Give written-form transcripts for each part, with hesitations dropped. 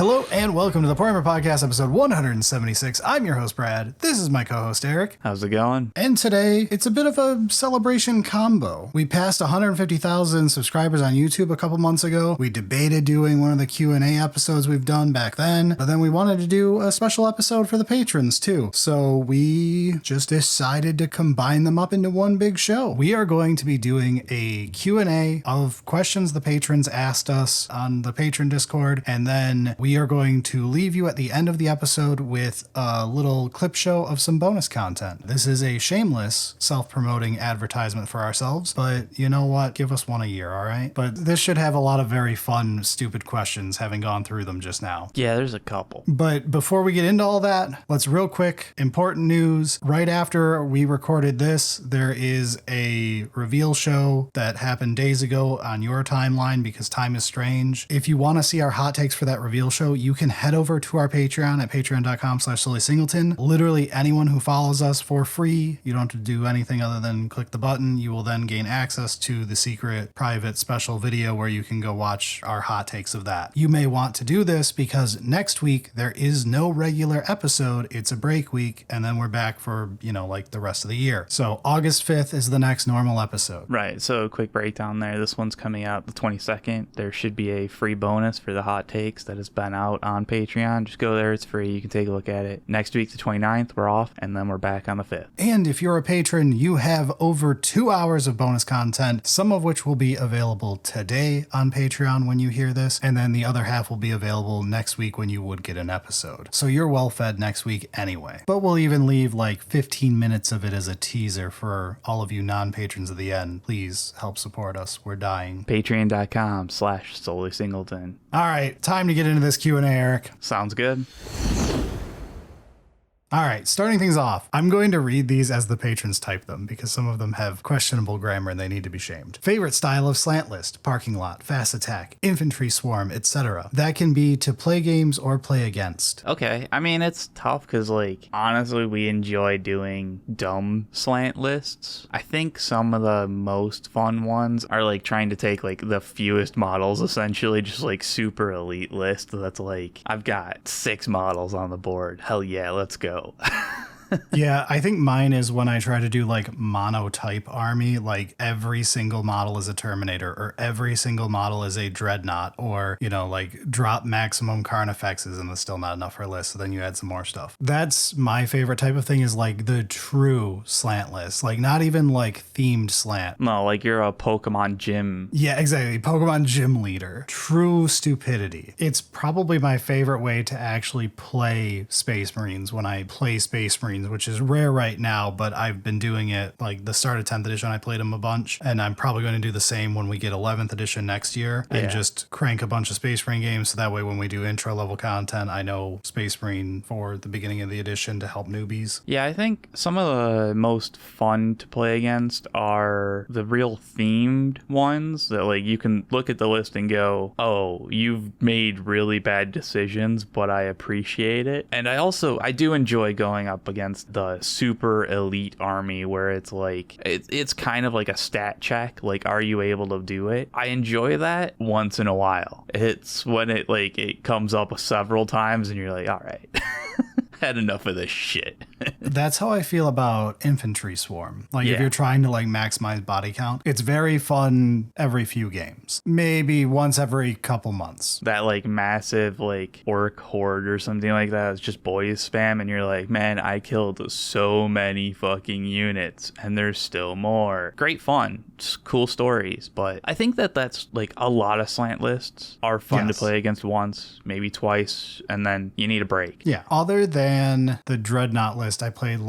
Hello and welcome to the Poorhammer Podcast, episode 176. I'm your host, Brad. This is my co-host, Eric. How's it going? And today, it's a bit of a celebration combo. We passed 150,000 subscribers on YouTube a couple months ago. We debated doing one of the Q&A episodes we've done back then, but then we wanted to do a special episode for the patrons too. So we just decided to combine them up into one big show. We are going to be doing a Q&A of questions the patrons asked us on the patron Discord, and then we are going to leave you at the end of the episode with a little clip show of some bonus content. This is a shameless self-promoting advertisement for ourselves, but you know what? Give us one a year, all right? But this should have a lot of very fun, stupid questions, having gone through them just now. Yeah, there's a couple. But before we get into all that, let's real quick, important news. Right after we recorded this, there is a reveal show that happened days ago on your timeline because time is strange. If you want to see our hot takes for that reveal show, you can head over to our Patreon at patreon.com/solely-singleton. Literally anyone who follows us for free, you don't have to do anything other than click the button. You will then gain access to the secret, private, special video where you can go watch our hot takes of that. You may want to do this because next week there is no regular episode. It's a break week, and then we're back for, like the rest of the year. So August 5th is the next normal episode. Right, so a quick breakdown there. This one's coming out the 22nd. There should be a free bonus for the hot takes that has been out on Patreon. Just go there, it's free. You can take a look at it. Next week, the 29th, we're off, and then we're back on the 5th. And if you're a patron, you have over 2 hours of bonus content, some of which will be available today on Patreon when you hear this, and then the other half will be available next week when you would get an episode. So you're well fed next week anyway. But we'll even leave like 15 minutes of it as a teaser for all of you non-patrons at the end. Please help support us. We're dying. Patreon.com/solely-singleton. All right, time to get into this Q&A, Eric. Sounds good. All right, starting things off, I'm going to read these as the patrons type them because some of them have questionable grammar and they need to be shamed. Favorite style of slant list, parking lot, fast attack, infantry swarm, etc. That can be to play games or play against. Okay, I mean, it's tough because, honestly, we enjoy doing dumb slant lists. I think some of the most fun ones are, trying to take, the fewest models, essentially, just, super elite list that's, I've got 6 models on the board. Hell yeah, let's go. Yeah, I think mine is when I try to do monotype army, every single model is a Terminator or every single model is a Dreadnought or, drop maximum Carnifexes and that's still not enough for a list. So then you add some more stuff. That's my favorite type of thing is the true slant list, not even themed slant. No, you're a Pokemon gym. Yeah, exactly. Pokemon gym leader. True stupidity. It's probably my favorite way to actually play Space Marines when I play Space Marines, which is rare right now, but I've been doing it the start of 10th edition. I played them a bunch, and I'm probably going to do the same when we get 11th edition next year and just crank a bunch of Space Marine games. So that way, when we do intro level content, I know Space Marine for the beginning of the edition to help newbies. Yeah, I think some of the most fun to play against are the real themed ones that you can look at the list and go, oh, you've made really bad decisions, but I appreciate it. And I do enjoy going up against the super elite army where it's it's kind of like a stat check, are you able to do it? I enjoy that once in a while. It's when it comes up several times and you're all right. Had enough of this shit. That's how I feel about infantry swarm. If you're trying to maximize body count, it's very fun every few games. Maybe once every couple months. That massive orc horde or something like that is just boys spam and you're man, I killed so many fucking units and there's still more. Great fun. Just cool stories. But I think that's a lot of slant lists are fun to play against once, maybe twice, and then you need a break. Yeah. Other than the Dreadnought list, I played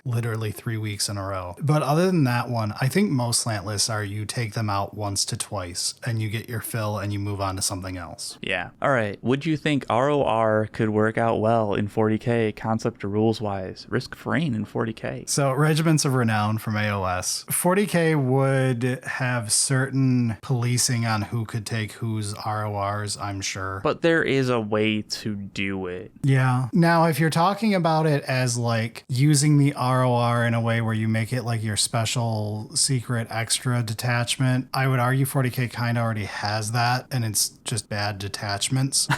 literally 3 weeks in a row. But other than that one, I think most slant lists are you take them out once to twice and you get your fill and you move on to something else. Yeah. All right. Would you think ROR could work out well in 40K, concept or rules wise? Risk Frame in 40K. So Regiments of Renown from AOS. 40K would have certain policing on who could take whose RORs, I'm sure. But there is a way to do it. Yeah. Now, if you're talking about it as like using the ROR in a way where you make it like your special secret extra detachment. I would argue 40K kind of already has that, and it's just bad detachments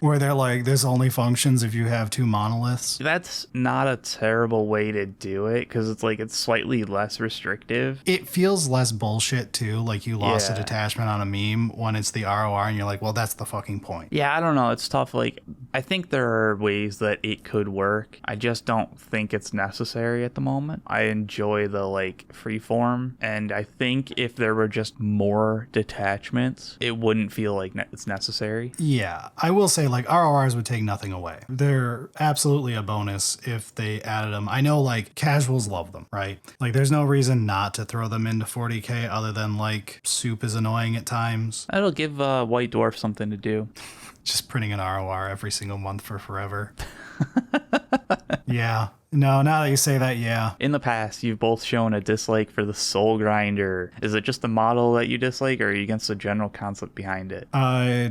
where they're like, this only functions if you have 2 monoliths. That's not a terrible way to do it because it's like it's slightly less restrictive. It feels less bullshit too, like you lost a Yeah. detachment on a meme when it's the ROR and you're like, well, that's the fucking point. Yeah, I don't know. It's tough. Like, I think there are ways that it could work. I just don't think it's necessary at the moment. I enjoy the like freeform, and I think if there were just more detachments, it wouldn't feel like it's necessary. Yeah, I will say like RORs would take nothing away. They're absolutely a bonus if they added them. I know like casuals love them, right? Like there's no reason not to throw them into 40K other than like soup is annoying at times. That'll give White Dwarf something to do. Just printing an ROR every single month for forever. Yeah. No, now that you say that, yeah. In the past, you've both shown a dislike for the Soul Grinder. Is it just the model that you dislike, or are you against the general concept behind it?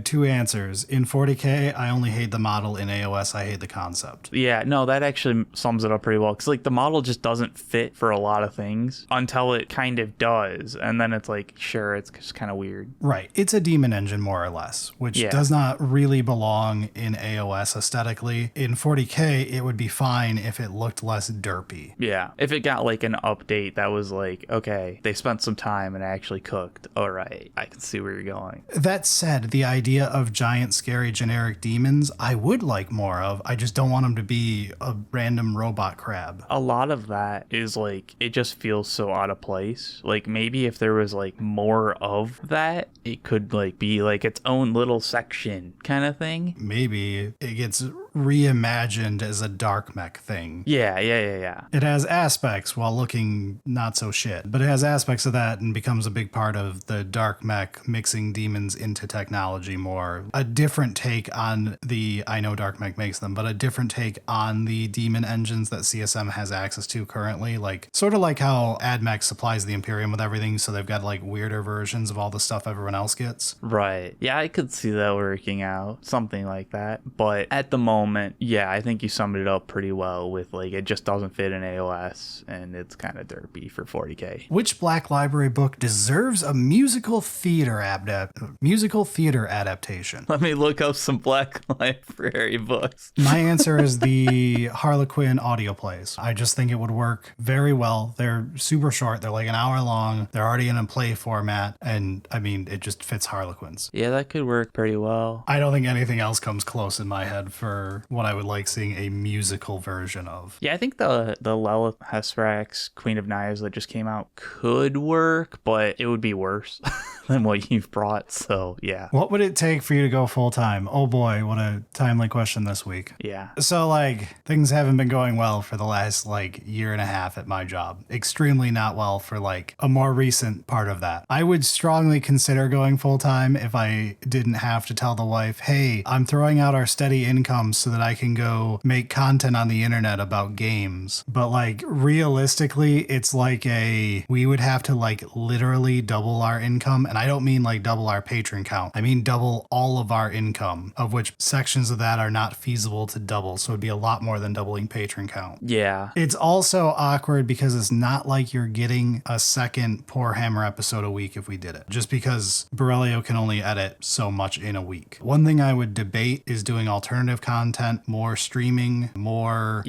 2 answers. In 40K, I only hate the model. In AOS, I hate the concept. Yeah, no, that actually sums it up pretty well. Because, like, the model just doesn't fit for a lot of things until it kind of does. And then it's like, sure, it's just kind of weird. Right. It's a demon engine, more or less, which does not really belong in AOS aesthetically. In 40K, it would be fine if it looked less derpy. Yeah. If it got, like, an update that was like, okay, they spent some time and actually cooked. All right, I can see where you're going. That said, the idea of giant, scary, generic demons, I would like more of. I just don't want them to be a random robot crab. A lot of that is like, it just feels so out of place. Like maybe if there was like more of that, it could like be like its own little section kind of thing. Maybe it gets reimagined as a dark mech thing. Yeah. It has aspects while looking not so shit, but it has aspects of that and becomes a big part of the dark mech mixing demons into technology more. A different take on the, I know dark mech makes them, but a different take on the demon engines that CSM has access to currently. Like sort of like how AdMech supplies the Imperium with everything, so they've got like weirder versions of all the stuff everyone else gets. Right. Yeah, I could see that working out, something like that. But at the moment, yeah, I think you summed it up pretty well with like, it just doesn't fit in AOS and it's kind of derpy for 40K. Which Black Library book deserves a musical theater adaptation? Let me look up some Black Library books. My answer is the Harlequin audio plays. I just think it would work very well. They're super short. They're like an hour long. They're already in a play format. And I mean, it just fits Harlequins. Yeah, that could work pretty well. I don't think anything else comes close in my head for what I would like seeing a musical version of. Yeah, I think the Lilith Hesprax Queen of Knives that just came out could work, but it would be worse than what you've brought. So yeah. What would it take for you to go full time? Oh boy, what a timely question this week. Yeah. So like things haven't been going well for the last like year and a half at my job. Extremely not well for like a more recent part of that. I would strongly consider going full time if I didn't have to tell the wife, hey, I'm throwing out our steady income so that I can go make content on the internet about games. But like realistically, it's like we would have to like literally double our income. And I don't mean like double our patron count. I mean double all of our income, of which sections of that are not feasible to double. So it'd be a lot more than doubling patron count. Yeah. It's also awkward because it's not like you're getting a second Poorhammer episode a week if we did it. Just because Berilio can only edit so much in a week. One thing I would debate is doing alternative content, more streaming, more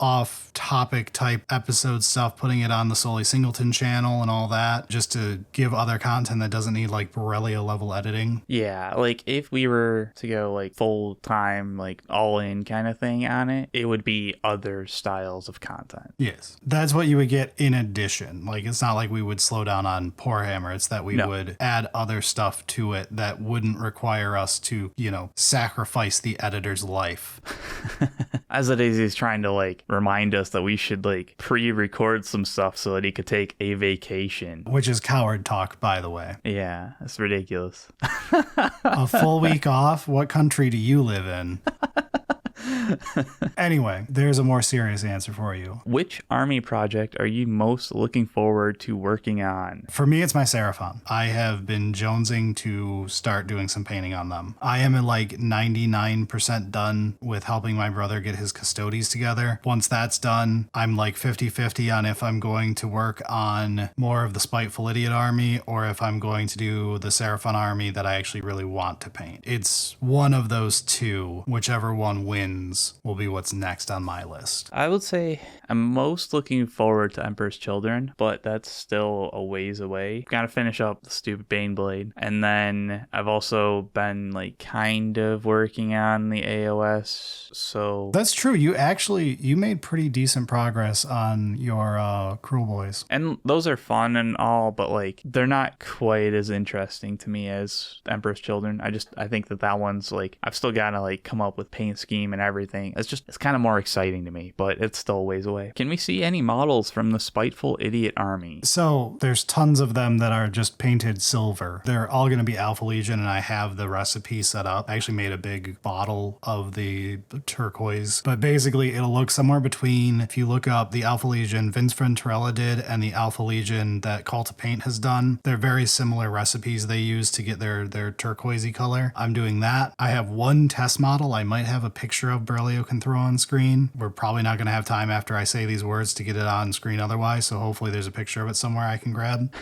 off-topic type episode stuff, putting it on the Solely Singleton channel and all that, just to give other content that doesn't need like Berilio level editing. Yeah, like if we were to go like full time, like all in kind of thing on it, it would be other styles of content. Yes. That's what you would get in addition. Like it's not like we would slow down on Poorhammer. It's that we would add other stuff to it that wouldn't require us to, sacrifice the editor's life. As it is, he's trying to like remind us that we should like pre-record some stuff so that he could take a vacation. Which is coward talk, by the way. Yeah, it's ridiculous. A full week off? What country do you live in? Anyway, there's a more serious answer for you. Which army project are you most looking forward to working on? For me, it's my Seraphon. I have been jonesing to start doing some painting on them. I am at like 99% done with helping my brother get his Custodies together. Once that's done, I'm like 50-50 on if I'm going to work on more of the Spiteful Idiot army or if I'm going to do the Seraphon army that I actually really want to paint. It's one of those two. Whichever one wins will be what's next on my list. I would say I'm most looking forward to Emperor's Children, but that's still a ways away. Gotta finish up the stupid Baneblade. And then I've also been like kind of working on the AOS, so... That's true. You made pretty decent progress on your Cruel Boys. And those are fun and all, but like they're not quite as interesting to me as Emperor's Children. I think that one's like, I've still gotta like come up with paint scheme and everything. It's kind of more exciting to me, but it's still a ways away. Can we see any models from the Spiteful Idiot army? So there's tons of them that are just painted silver. They're all going to be Alpha Legion, and I have the recipe set up. I actually made a big bottle of the turquoise, but basically it'll look somewhere between, if you look up the Alpha Legion Vince Venturella did and the Alpha Legion that Call to Paint has done. They're very similar recipes they use to get their turquoisey color. I'm doing that. I have one test model I might have a picture of Berilio can throw on screen. We're probably not going to have time after I say these words to get it on screen otherwise, so hopefully there's a picture of it somewhere I can grab.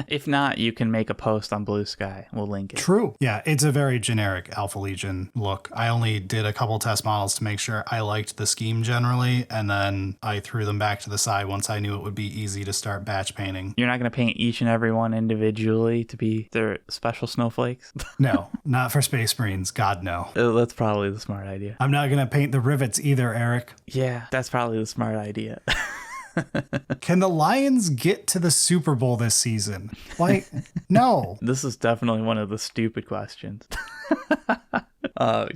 If not, you can make a post on Blue Sky. We'll link it. True. Yeah, it's a very generic Alpha Legion look. I only did a couple test models to make sure I liked the scheme generally, and then I threw them back to the side once I knew it would be easy to start batch painting. You're not going to paint each and every one individually to be their special snowflakes? No, not for Space Marines. God, no. That's probably the smart idea. I'm not going to paint the rivets either, Eric. Yeah, that's probably the smart idea. Can the Lions get to the Super Bowl this season? Like, no. This is definitely one of the stupid questions.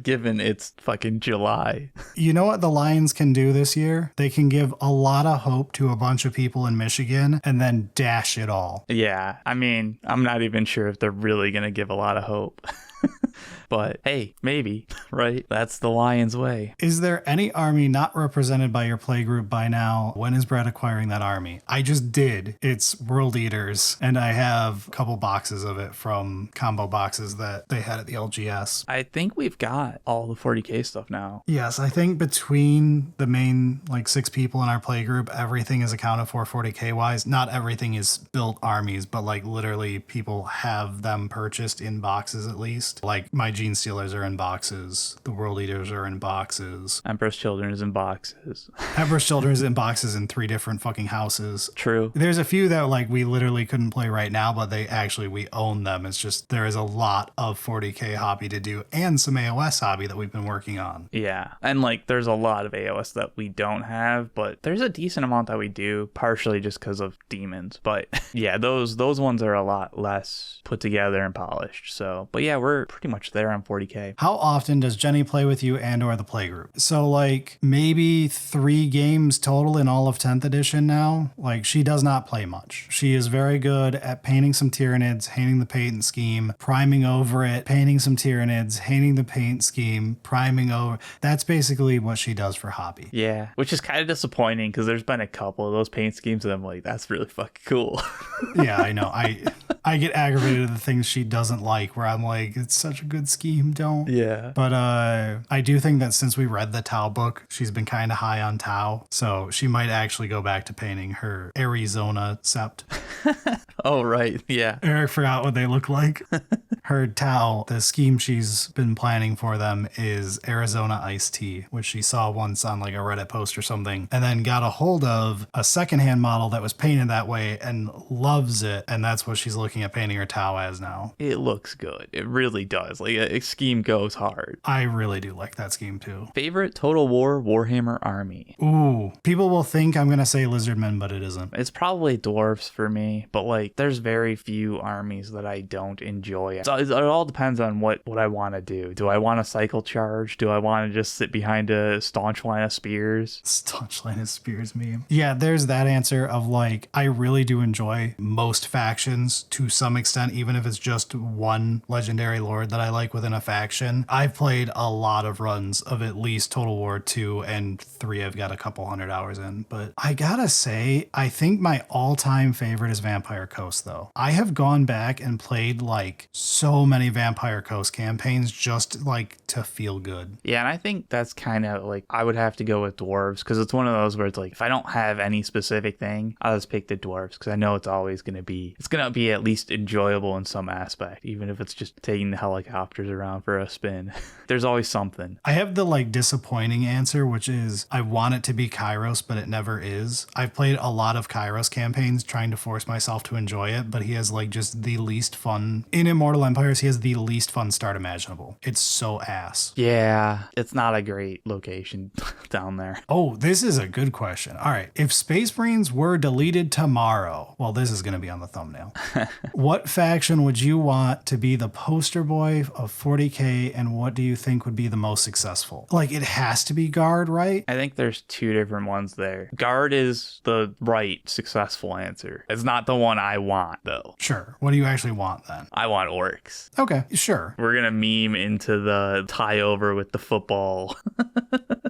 Given it's fucking July. You know what the Lions can do this year? They can give a lot of hope to a bunch of people in Michigan and then dash it all. Yeah, I mean, I'm not even sure if they're really going to give a lot of hope. But hey, maybe, right? That's the Lions way. Is there any army not represented by your playgroup by now? When is Brad acquiring that army? I just did. It's World Eaters, and I have a couple boxes of it from combo boxes that they had at the LGS. I think we've got all the 40k stuff now. Yes, I think between the main like 6 people in our playgroup, everything is accounted for 40k wise. Not everything is built armies, but like literally people have them purchased in boxes at least. Like my Gene Stealers are in boxes. The World Eaters are in boxes. Emperor's Children is in boxes. Emperor's Children is in boxes in 3 different fucking houses. True. There's a few that like we literally couldn't play right now, but we own them. It's just there is a lot of 40k hobby to do and some AOS hobby that we've been working on. Yeah. And like there's a lot of AOS that we don't have, but there's a decent amount that we do, partially just because of demons. But yeah, those ones are a lot less put together and polished. So, but yeah, we're pretty much there on 40k. How often does Jenny play with you and or the playgroup? So like maybe 3 games total in all of 10th edition now. Like she does not play much. She is very good at painting some Tyranids, hating the paint scheme, priming over it, painting some Tyranids, hating the paint scheme, priming over. That's basically what she does for hobby. Yeah, which is kind of disappointing because there's been a couple of those paint schemes and I'm like, that's really fucking cool. Yeah, I know. I get aggravated at the things she doesn't like where I'm like, it's such a good scheme, don't. Yeah. But I do think that since we read the Tau book, she's been kind of high on Tau. So she might actually go back to painting her Arizona sept. Oh, right. Yeah. Eric forgot what they look like. Her Tau, the scheme she's been planning for them is Arizona iced tea, which she saw once on like a Reddit post or something, and then got a hold of a secondhand model that was painted that way and loves it. And that's what she's looking at painting her Tau as now. It looks good. It really does. Like a scheme goes hard. I really do like that scheme too. Favorite Total War Warhammer army? Ooh, people will think I'm going to say Lizardmen, but it isn't. It's probably dwarves for me. me, but like there's very few armies that I don't enjoy. So it all depends on what I want to do. Do I want to cycle charge? Do I want to just sit behind a staunch line of spears? Staunch line of spears meme. Yeah, there's that answer of like, I really do enjoy most factions to some extent, even if it's just one legendary lord that I like within a faction. I've played a lot of runs of at least Total War 2 and 3 I've got a couple hundred hours in, but I gotta say, I think my all-time favorite is Vampire Coast though. I have gone back and played like so many Vampire Coast campaigns just like to feel good. Yeah, and I think that's kind of like, I would have to go with dwarves because it's one of those where it's like, if I don't have any specific thing, I'll just pick the dwarves because I know it's always going to be at least enjoyable in some aspect, even if it's just taking the helicopters around for a spin. There's always something. I have the like disappointing answer, which is I want it to be Kairos, but it never is. I've played a lot of Kairos campaigns trying to force myself to enjoy it, but he has like just the least fun. In Immortal Empires, he has the least fun start imaginable. It's so ass. Yeah, it's not a great location down there. Oh, this is a good question. All right. If Space Marines were deleted tomorrow, well, this is going to be on the thumbnail. What faction would you want to be the poster boy of 40K, and what do you think would be the most successful? Like, it has to be Guard, right? I think there's two different ones there. Guard is the right successful answer. It's not the one I want, though. Sure. What do you actually want then? I want orcs. Okay, sure. We're going to meme into the tie over with the football.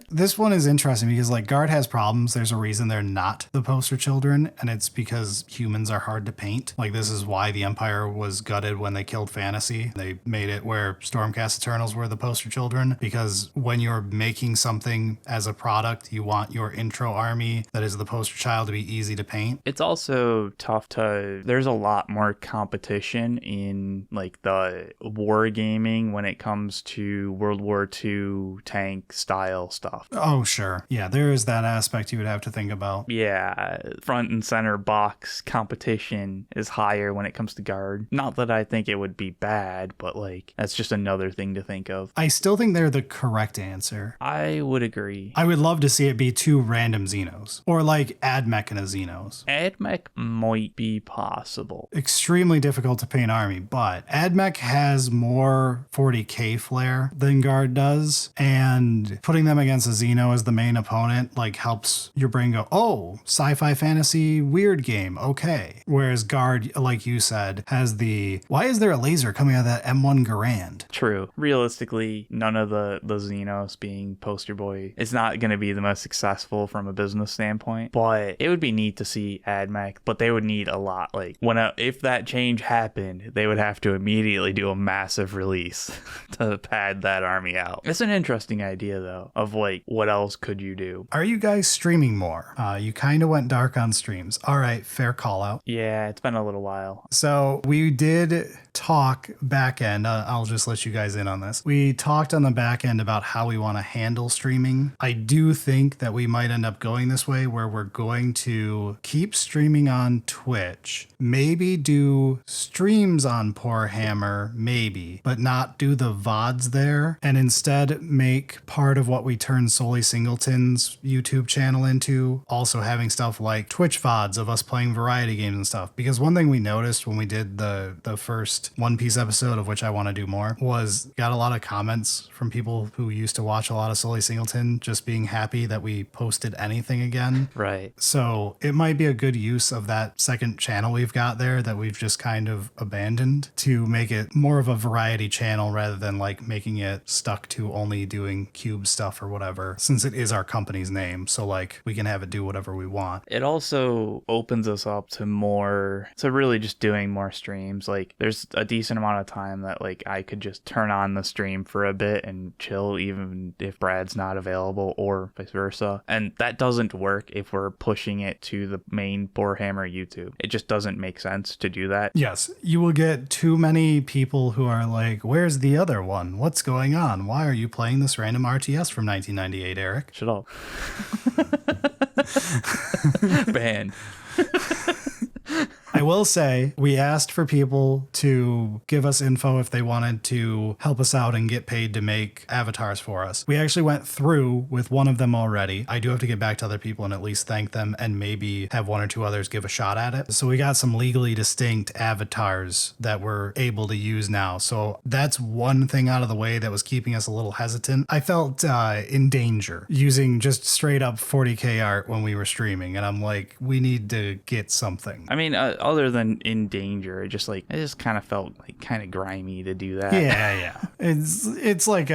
This one is interesting because like Guard has problems. There's a reason they're not the poster children, and it's because humans are hard to paint. Like this is why the Empire was gutted when they killed Fantasy. They made it where Stormcast Eternals were the poster children, because when you're making something as a product, you want your intro army that is the poster child to be easy to paint. It's also tough there's a lot more competition in like the wargaming when it comes to World War II tank style stuff. Oh, sure. Yeah, there is that aspect you would have to think about. Yeah, front and center box competition is higher when it comes to Guard. Not that I think it would be bad, but like that's just another thing to think of. I still think they're the correct answer. I would agree. I would love to see it be 2 random Xenos, or like AdMech and a Xenos. AdMech might be possible. Extremely difficult to paint army, but AdMech has more 40k flair than Guard does, and putting them against a Xeno as the main opponent like helps your brain go, oh, sci-fi fantasy weird game, okay. Whereas Guard, like you said, has the, why is there a laser coming out of that M1 Garand? True. Realistically, none of the Xenos being poster boy is not going to be the most successful from a business standpoint, but it would be neat to see AdMech, but they would need a lot. Like if that change happened, they would have to immediately do a massive release to pad that army out. It's an interesting idea though, of like, what else could you do? Are you guys streaming more? You kind of went dark on streams. All right, fair call out. Yeah, it's been a little while. So we did talk back end. I'll just let you guys in on this. We talked on the back end about how we want to handle streaming. I do think that we might end up going this way where we're going to keep streaming on Twitch, maybe do streams on Poorhammer, maybe, but not do the VODs there, and instead make part of what we turn Solely Singleton's YouTube channel into also having stuff like Twitch VODs of us playing variety games and stuff. Because one thing we noticed when we did the first One Piece episode, of which I want to do more, was got a lot of comments from people who used to watch a lot of Solely Singleton just being happy that we posted anything again. Right. So it might be a good use of that second channel we've got there that we've just kind of abandoned to make it more of a variety channel rather than like making it stuck to only doing cube stuff or whatever, since it is our company's name. So like we can have it do whatever we want. It also opens us up to really just doing more streams. Like there's a decent amount of time that like I could just turn on the stream for a bit and chill even if Brad's not available or vice versa. And that doesn't work if we're pushing it to the main Poorhammer YouTube. It just doesn't make sense to do that. Yes, you will get too many people who are like, where's the other one? What's going on? Why are you playing this random RTS from 1998, Eric? Shut up. Banned. I will say we asked for people to give us info if they wanted to help us out and get paid to make avatars for us. We actually went through with one of them already. I do have to get back to other people and at least thank them and maybe have one or two others give a shot at it. So we got some legally distinct avatars that we're able to use now. So that's one thing out of the way that was keeping us a little hesitant. I felt in danger using just straight up 40K art when we were streaming. And I'm like, we need to get something. I mean, other than in danger, it just kind of felt like kind of grimy to do that. Yeah. It's like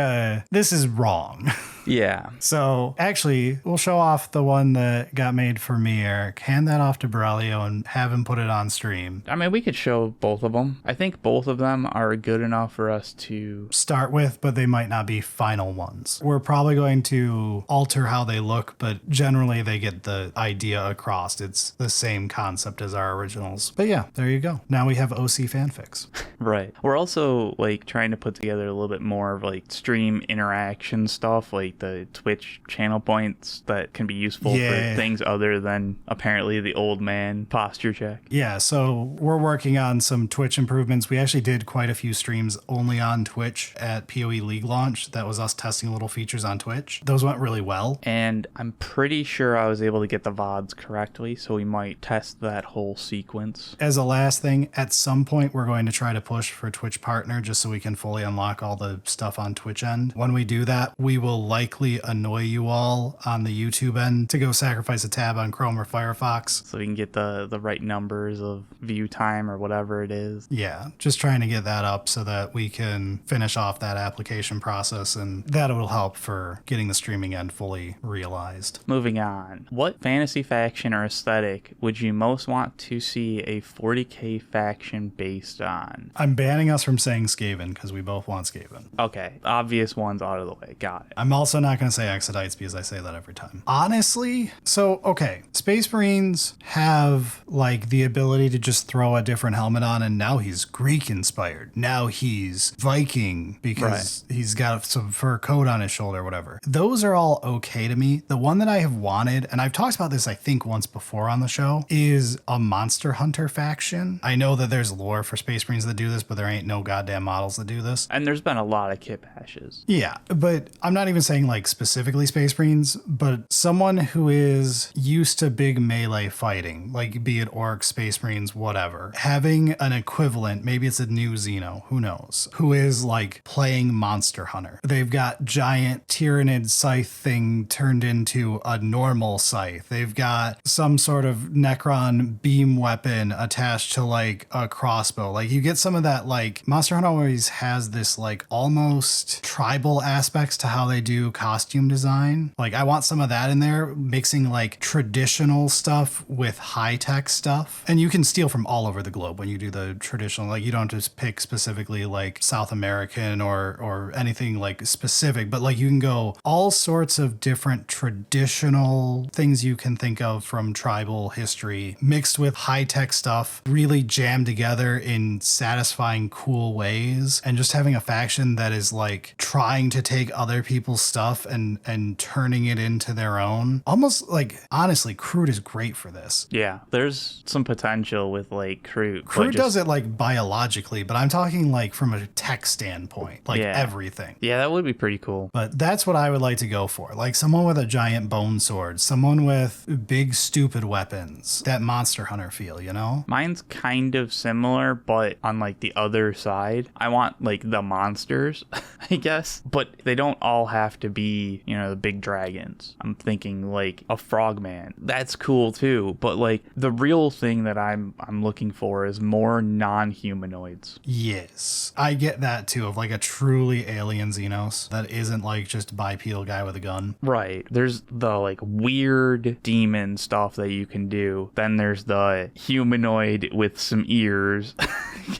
this is wrong. Yeah. So actually, we'll show off the one that got made for me, Eric. Hand that off to Berilio and have him put it on stream. I mean, we could show both of them. I think both of them are good enough for us to start with, but they might not be final ones. We're probably going to alter how they look, but generally they get the idea across. It's the same concept as our originals. But yeah, there you go. Now we have OC fanfics. Right. We're also like trying to put together a little bit more of like stream interaction stuff, like the Twitch channel points that can be useful for things other than apparently the old man posture check. Yeah, so we're working on some Twitch improvements. We actually did quite a few streams only on Twitch at PoE League launch. That was us testing little features on Twitch. Those went really well. And I'm pretty sure I was able to get the VODs correctly, so we might test that whole sequence. As a last thing, at some point we're going to try to push for Twitch Partner just so we can fully unlock all the stuff on Twitch end. When we do that, we will likely annoy you all on the YouTube end to go sacrifice a tab on Chrome or Firefox. So we can get the right numbers of view time or whatever it is. Yeah, just trying to get that up so that we can finish off that application process, and that will help for getting the streaming end fully realized. Moving on. What fantasy faction or aesthetic would you most want to see a 40K faction based on? I'm banning us from saying Skaven because we both want Skaven. Okay, obvious ones out of the way. Got it. I'm also not going to say Exodites because I say that every time. Honestly, so, okay, Space Marines have like the ability to just throw a different helmet on, and now he's Greek inspired. Now he's Viking because he's got some fur coat on his shoulder or whatever. Those are all okay to me. The one that I have wanted, and I've talked about this I think once before on the show, is a Monster Hunter faction. I know that there's lore for Space Marines that do this, but there ain't no goddamn models that do this. And there's been a lot of kit bashes. Yeah, but I'm not even saying like specifically Space Marines, but someone who is used to big melee fighting, like be it Orcs, Space Marines, whatever, having an equivalent, maybe it's a new Xeno, who knows, who is like playing Monster Hunter. They've got giant Tyrannid scythe thing turned into a normal scythe. They've got some sort of Necron beam weapon attached to like a crossbow. Like you get some of that, like Monster Hunter always has this like almost tribal aspects to how they do costume design. Like I want some of that in there, mixing like traditional stuff with high-tech stuff. And you can steal from all over the globe when you do the traditional, like you don't just pick specifically like South American or anything like specific, but like you can go all sorts of different traditional things you can think of from tribal history mixed with high-tech stuff, really jammed together in satisfying, cool ways, and just having a faction that is like trying to take other people's stuff and turning it into their own. Almost like, honestly, Crude is great for this. Yeah, there's some potential with like Crude. Crude does it like biologically, but I'm talking like from a tech standpoint, like everything. Yeah, that would be pretty cool. But that's what I would like to go for. Like someone with a giant bone sword, someone with big stupid weapons, that Monster Hunter feel, you know? Mine's kind of similar, but on like the other side. I want like the monsters, I guess, but they don't all have to be, you know, the big dragons. I'm thinking like a frogman. That's cool too, but like the real thing that I'm looking for is more non-humanoids. Yes, I get that too, of like a truly alien Xenos that isn't like just bipedal guy with a gun. Right. There's the like weird demon stuff that you can do. Then there's the humanoid with some ears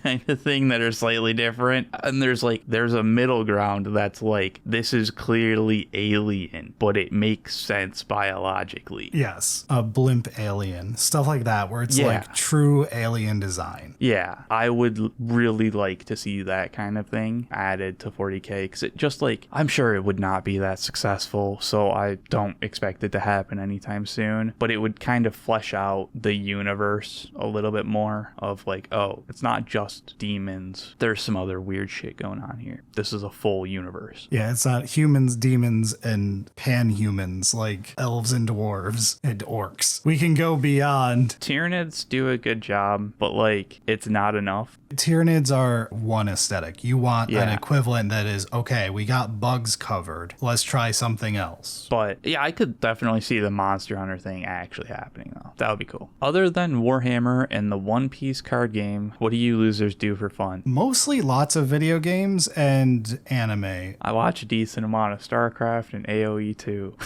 kind of thing that are slightly different. And there's a middle ground that's like, this is clearly really alien, but it makes sense biologically. Yes, a blimp alien, stuff like that, where it's like true alien design. Yeah, I would really like to see that kind of thing added to 40K, because it just like, I'm sure it would not be that successful, so I don't expect it to happen anytime soon, but it would kind of flesh out the universe a little bit more of like, oh, it's not just demons, there's some other weird shit going on here. This is a full universe. Yeah, it's not humans, demons, and pan-humans like elves and dwarves and orcs. We can go beyond. Tyranids do a good job, but like, it's not enough. Tyranids are one aesthetic. You want an equivalent that is, okay, we got bugs covered. Let's try something else. But yeah, I could definitely see the Monster Hunter thing actually happening though. That would be cool. Other than Warhammer and the One Piece card game, what do you losers do for fun? Mostly lots of video games and anime. I watch a decent amount of StarCraft and AoE too.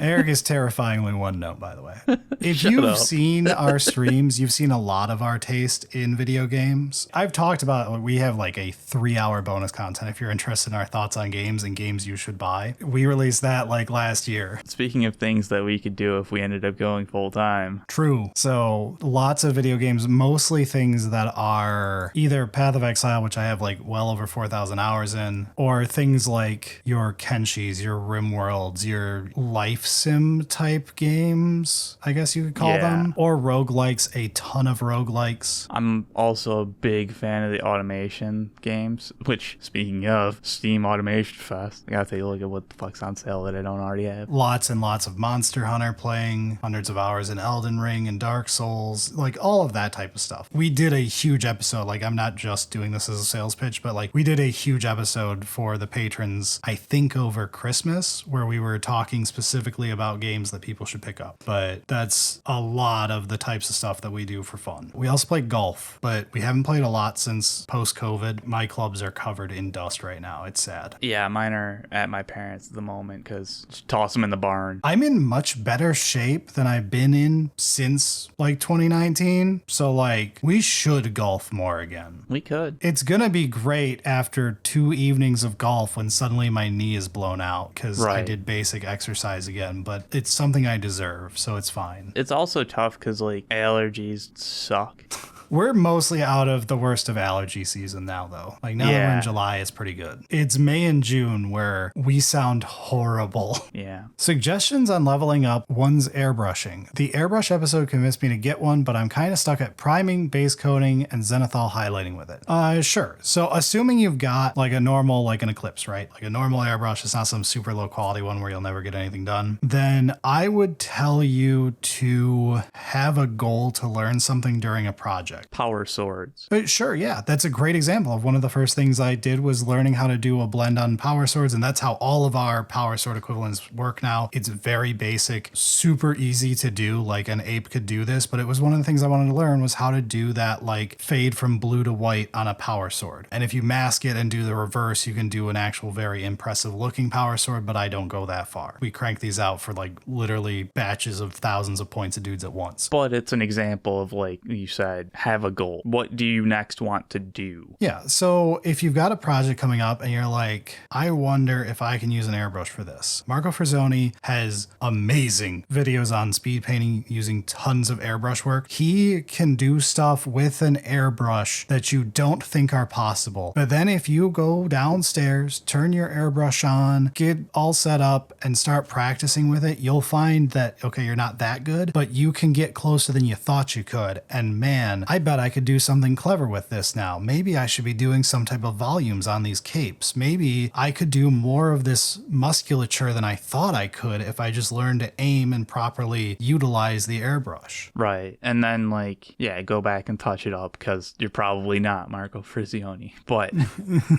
Eric is terrifyingly one note, by the way. If you've seen our streams, you've seen a lot of our taste in video games. I've talked about, we have like a 3-hour bonus content if you're interested in our thoughts on games and games you should buy. We released that like last year. Speaking of things that we could do if we ended up going full time. True. So lots of video games, mostly things that are either Path of Exile, which I have like well over 4,000 hours in, or things like your Kenshis, your RimWorlds, your life sim type games, I guess you could call them, or roguelikes, a ton of roguelikes. I'm also a big fan of the automation games, which, speaking of Steam Automation Fest, I gotta take a look at what the fuck's on sale that I don't already have. Lots and lots of Monster Hunter playing, hundreds of hours in Elden Ring and Dark Souls, like all of that type of stuff. We did a huge episode, like I'm not just doing this as a sales pitch, but like we did a huge episode for the patrons, I think over Christmas, where we were talking specifically about games that people should pick up. But that's a lot of the types of stuff that we do for fun. We also play golf, but we haven't played a lot since post-COVID. My clubs are covered in dust right now. It's sad. Yeah, mine are at my parents' at the moment because just toss them in the barn. I'm in much better shape than I've been in since like 2019. So like we should golf more again. We could. It's gonna be great after 2 evenings of golf when suddenly my knee is blown out because I did basic exercise again, but it's something I deserve, so it's fine. It's also tough because like allergies suck. We're mostly out of the worst of allergy season now, though. Like, now that we're in July, it's pretty good. It's May and June where we sound horrible. Yeah. Suggestions on leveling up. One's airbrushing. The airbrush episode convinced me to get one, but I'm kind of stuck at priming, base coating, and zenithal highlighting with it. Sure. So assuming you've got like a normal, like an Eclipse, right? Like a normal airbrush, it's not some super low quality one where you'll never get anything done. Then I would tell you to have a goal to learn something during a project. Power swords. But sure, yeah, that's a great example of one of the first things I did was learning how to do a blend on power swords, and that's how all of our power sword equivalents work now. It's very basic, super easy to do, like an ape could do this, but it was one of the things I wanted to learn was how to do that like fade from blue to white on a power sword. And if you mask it and do the reverse, you can do an actual very impressive looking power sword, but I don't go that far. We crank these out for like literally batches of thousands of points of dudes at once. But it's an example of, like you said, have a goal. What do you next want to do? Yeah, so if you've got a project coming up and you're like, I wonder if I can use an airbrush for this. Marco Frazzoni has amazing videos on speed painting using tons of airbrush work. He can do stuff with an airbrush that you don't think are possible. But then if you go downstairs, turn your airbrush on, get all set up and start practicing with it, you'll find that, okay, you're not that good, but you can get closer than you thought you could. And man, I bet I could do something clever with this now. Maybe I should be doing some type of volumes on these capes. Maybe I could do more of this musculature than I thought I could if I just learned to aim and properly utilize the airbrush. Right. And then like, yeah, go back and touch it up because you're probably not Marco Frazzoni, but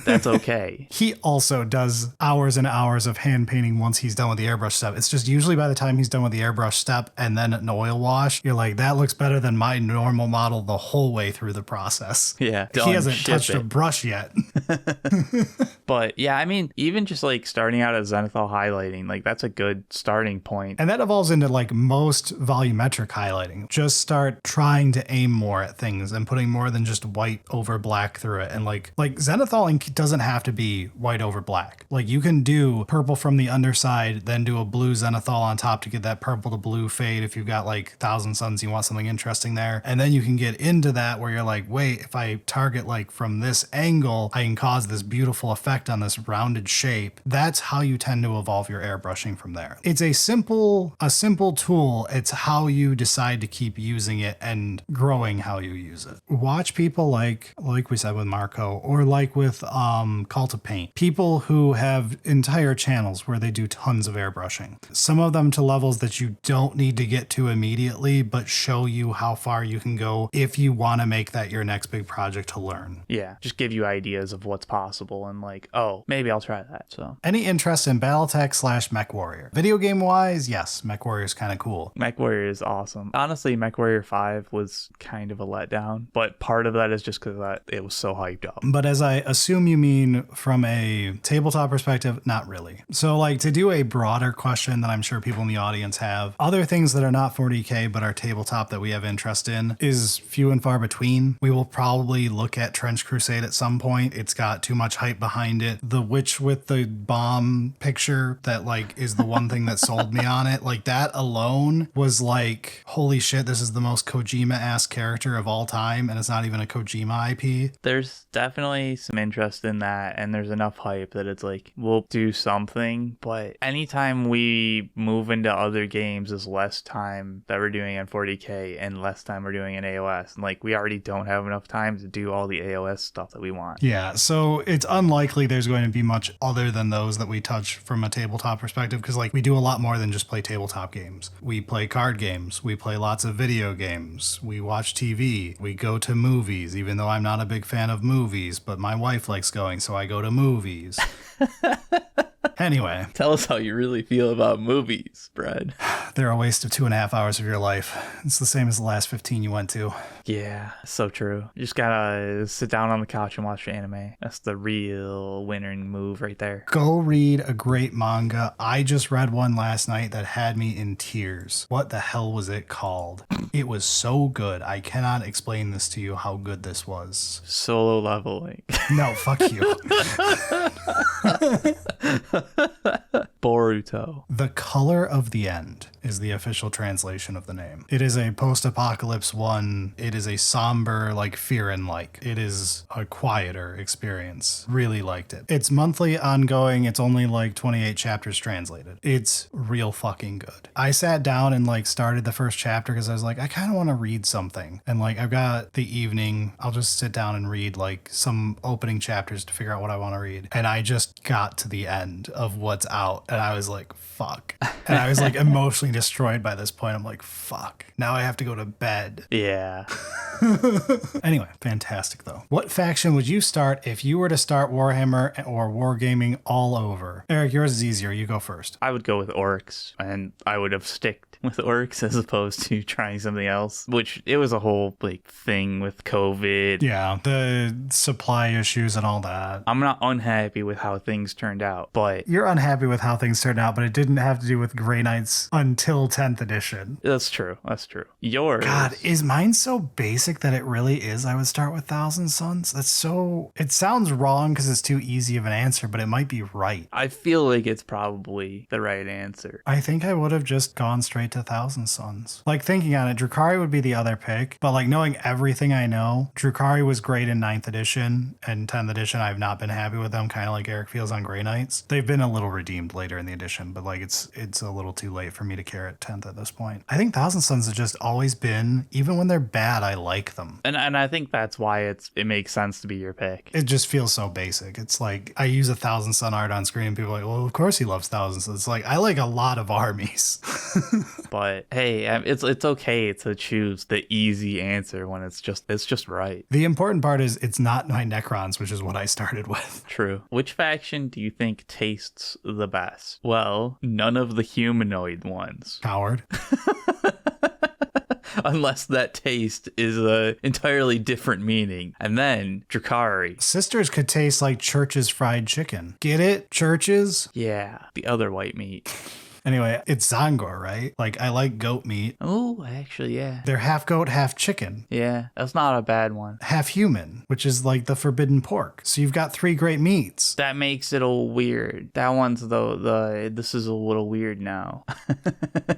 that's okay. He also does hours and hours of hand painting once he's done with the airbrush step. It's just usually by the time he's done with the airbrush step and then an oil wash, you're like, that looks better than my normal model the whole way through the process. Yeah. He hasn't touched a brush yet. But yeah, I mean, even just like starting out at zenithal highlighting, like that's a good starting point. And that evolves into like most volumetric highlighting. Just start trying to aim more at things and putting more than just white over black through it. And like zenithaling doesn't have to be white over black. Like you can do purple from the underside, then do a blue zenithal on top to get that purple to blue fade if you've got like Thousand Suns, you want something interesting there. And then you can get into that where you're like, wait, if I target like from this angle, I can cause this beautiful effect on this rounded shape. That's how you tend to evolve your airbrushing from there. It's a simple tool. It's how you decide to keep using it and growing how you use it. Watch people like we said with Marco, or like with Cult of Paint, people who have entire channels where they do tons of airbrushing. Some of them to levels that you don't need to get to immediately, but show you how far you can go if you want to make that your next big project to learn. Yeah, just give you ideas of what's possible and like, oh, maybe I'll try that. So any interest in Battletech / Mech Warrior? Video game wise, yes, Mech Warrior is kind of cool. Mech Warrior is awesome. Honestly, Mech Warrior 5 was kind of a letdown, but part of that is just because it was so hyped up. But as I assume you mean from a tabletop perspective, not really. So like to do a broader question that I'm sure people in the audience have, other things that are not 40K but are tabletop that we have interest in is few and far between. We will probably look at Trench Crusade at some point. It's got too much hype behind it. The witch with the bomb picture that like is the one thing that sold me on it. Like that alone was like, holy shit, this is the most Kojima-ass character of all time, and it's not even a Kojima IP. There's definitely some interest in that, and there's enough hype that it's like, we'll do something, but anytime we move into other games is less time that we're doing on 40K and less time we're doing in AOS. And like, we already don't have enough time to do all the AOS stuff that we want. Yeah, so it's unlikely there's going to be much other than those that we touch from a tabletop perspective, because like we do a lot more than just play tabletop games. We play card games, we play lots of video games, we watch TV, we go to movies, even though I'm not a big fan of movies, but my wife likes going, so I go to movies. Anyway. Tell us how you really feel about movies, Brad. They're a waste of 2.5 hours of your life. It's the same as the last 15 you went to. Yeah, so true. You just gotta sit down on the couch and watch anime. That's the real winning move right there. Go read a great manga. I just read one last night that had me in tears. What the hell was it called? It was so good. I cannot explain this to you how good this was. Solo Leveling. No, fuck you. Boruto. The Color of the End is the official translation of the name. It is a post-apocalypse one. It is a somber, like Fear and Like. It is a quieter experience. Really liked it. It's monthly ongoing. It's only like 28 chapters translated. It's real fucking good. I sat down and like started the first chapter because I was like, I kind of want to read something. And like I've got the evening, I'll just sit down and read like some opening chapters to figure out what I want to read. And I just got to the end of what's out and I was like, fuck. And I was like emotionally destroyed by this point. I'm like, fuck. Now I have to go to bed. Yeah. Anyway, fantastic though. What faction would you start if you were to start Warhammer or wargaming all over? Eric, yours is easier. You go first. I would go with orcs, and I would have sticked with orcs as opposed to trying something else, which it was a whole like thing with COVID. Yeah, the supply issues and all that. I'm not unhappy with how things turned out, but you're unhappy with how things turned out, but it didn't have to do with Grey Knights until 10th edition. That's true. That's true. Yours. God, is mine so basic that it really is? I would start with Thousand Suns. That's so... It sounds wrong because it's too easy of an answer, but it might be right. I feel like it's probably the right answer. I think I would have just gone straight to Thousand Suns. Like thinking on it, Drukhari would be the other pick, but like knowing everything I know, Drukhari was great in 9th edition, and 10th edition I've not been happy with them, kind of like Eric feels on Grey Knights. They've been a little redeemed later in the edition, but like it's a little too late for me to care at 10th at this point. I think Thousand Suns have just always been, even when they're bad, I like them. And I think that's why it makes sense to be your pick. It just feels so basic. It's like I use a Thousand Sun art on screen and people are like, well, of course he loves Thousand Suns. It's like I like a lot of armies. But hey, it's okay to choose the easy answer when it's just right. The important part is it's not my Necrons, which is what I started with. True. Which faction do you think tastes the best? Well, none of the humanoid ones. Coward. Unless that taste is a entirely different meaning. And then Drakari. Sisters could taste like Church's fried chicken. Get it? Church's? Yeah, the other white meat. Anyway, it's Zangor, right? Like, I like goat meat. Oh, actually, yeah. They're half goat, half chicken. Yeah, that's not a bad one. Half human, which is like the forbidden pork. So you've got 3 great meats. That makes it a little weird. That one's this is a little weird now.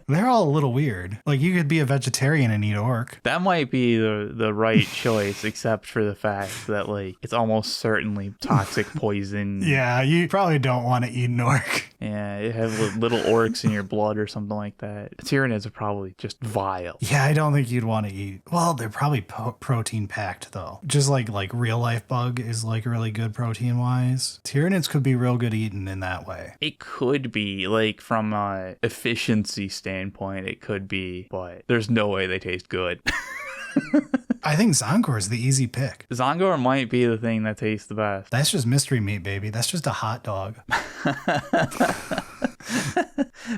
They're all a little weird. Like, you could be a vegetarian and eat orc. That might be the right choice, except for the fact that, like, it's almost certainly toxic poison. Yeah, you probably don't want to eat an orc. Yeah, it has little orcs in your blood or something like that. Tyranids are probably just vile. Yeah, I don't think you'd want to eat. Well, they're probably protein packed though. Just like real life bug is like really good protein wise. Tyranids could be real good eaten in that way. It could be, like, from a efficiency standpoint, it could be, but there's no way they taste good. I think Zangor is the easy pick. Zangor might be the thing that tastes the best. That's just mystery meat, baby. That's just a hot dog.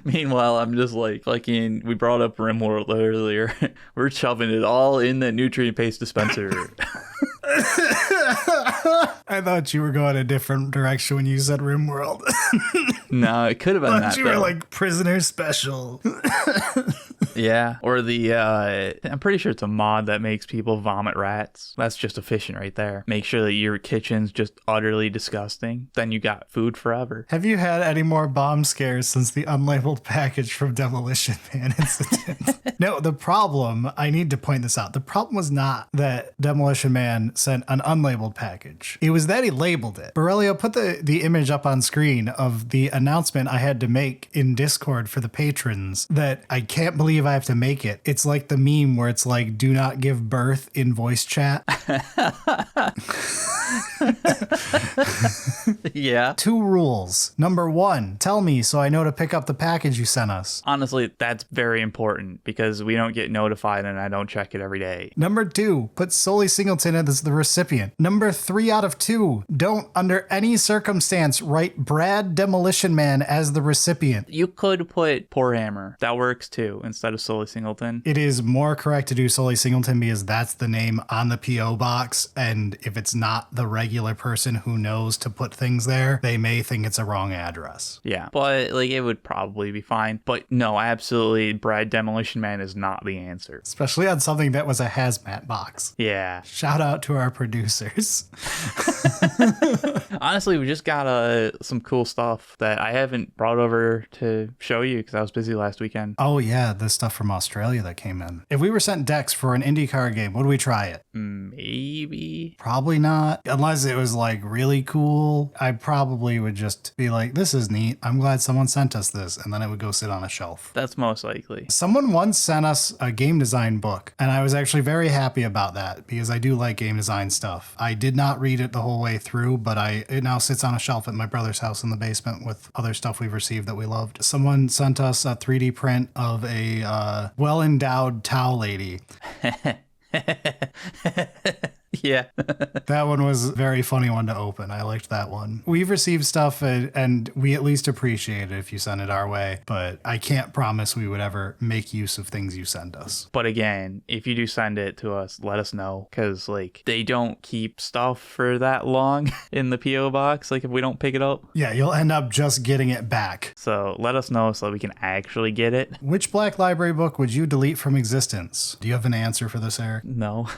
Meanwhile, I'm just like, we brought up Rimworld earlier. We're shoving it all in the nutrient paste dispenser. I thought you were going a different direction when you said Rimworld. No, it could have been I that. thought you were like prisoner special. Yeah, or I'm pretty sure it's a mod that makes people vomit rats. That's just efficient right there. Make sure that your kitchen's just utterly disgusting. Then you got food forever. Have you had any more bomb scares since the unlabeled package from Demolition Man incident? No, the problem, I need to point this out. The problem was not that Demolition Man sent an unlabeled package. It was that he labeled it. Berilio, put the image up on screen of the announcement I had to make in Discord for the patrons that I can't believe I have to make it. It's like the meme where it's like, do not give birth in voice chat. Yeah. 2 rules. Number 1, tell me so I know to pick up the package you sent us. Honestly, that's very important because we don't get notified and I don't check it every day. Number 2, put Sully Singleton as the recipient. Number 3 out of 2, don't under any circumstance write Brad Demolition Man as the recipient. You could put Poorhammer. That works too, instead of Sully Singleton. It is more correct to do Sully Singleton because that's the name on the P.O. box, and if it's not the regular person who knows to put things there, they may think it's a wrong address. Yeah, but like it would probably be fine. But no, absolutely, Brad Demolition Man is not the answer. Especially on something that was a hazmat box. Yeah. Shout out to our producers. Honestly, we just got some cool stuff that I haven't brought over to show you because I was busy last weekend. Oh yeah, the stuff from Australia that came in. If we were sent decks for an IndyCar game, would we try it? Maybe. Probably not. Unless it was like really cool. I probably would just be like, this is neat. I'm glad someone sent us this. And then it would go sit on a shelf. That's most likely. Someone once sent us a game design book. And I was actually very happy about that because I do like game design stuff. I did not read it the whole way through, but it now sits on a shelf at my brother's house in the basement with other stuff we've received that we loved. Someone sent us a 3D print of a well-endowed towel lady. Yeah. That one was a very funny one to open. I liked that one. We've received stuff and we at least appreciate it if you send it our way, but I can't promise we would ever make use of things you send us. But again, if you do send it to us, let us know because like they don't keep stuff for that long in the P.O. box. Like if we don't pick it up. Yeah, you'll end up just getting it back. So let us know so that we can actually get it. Which Black Library book would you delete from existence? Do you have an answer for this, Eric? No.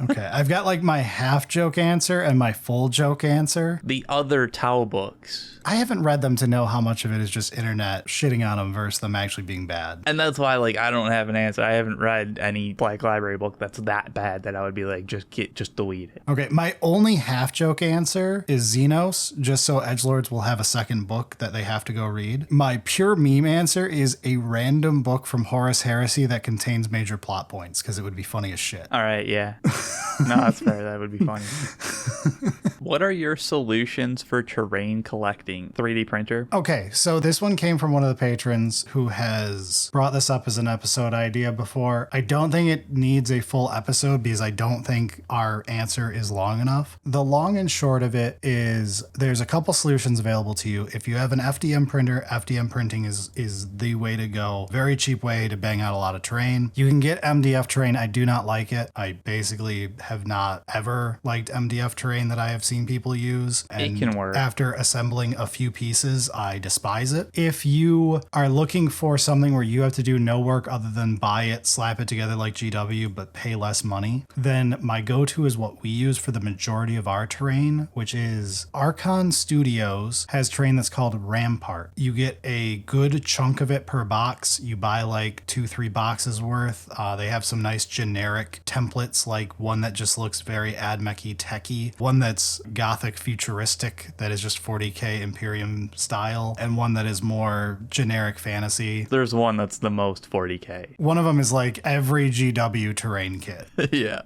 Okay, I've got like my half joke answer and my full joke answer. The other Tau books. I haven't read them to know how much of it is just internet shitting on them versus them actually being bad. And that's why like I don't have an answer. I haven't read any Black Library book that's that bad that I would be like just delete it. Okay, my only half joke answer is Xenos, just so edgelords will have a second book that they have to go read. My pure meme answer is a random book from Horus Heresy that contains major plot points because it would be funny as shit. All right, yeah. No, that's fair. That would be funny. What are your solutions for terrain collecting? 3D printer? Okay, so this one came from one of the patrons who has brought this up as an episode idea before. I don't think it needs a full episode because I don't think our answer is long enough. The long and short of it is there's a couple solutions available to you. If you have an FDM printer, FDM printing is the way to go. Very cheap way to bang out a lot of terrain. You can get MDF terrain. I do not like it. I basically have not ever liked MDF terrain that I have seen people use. And it can work. After assembling a few pieces, I despise it. If you are looking for something where you have to do no work other than buy it, slap it together like GW, but pay less money, then my go-to is what we use for the majority of our terrain, which is Archon Studios has terrain that's called Rampart. You get a good chunk of it per box. You buy like 2-3 boxes worth. They have some nice generic templates, like one that just looks very AdMech-y techy, one that's gothic futuristic that is just 40k Imperium style, and one that is more generic fantasy. There's one that's the most 40k. One of them is like every GW terrain kit. Yeah.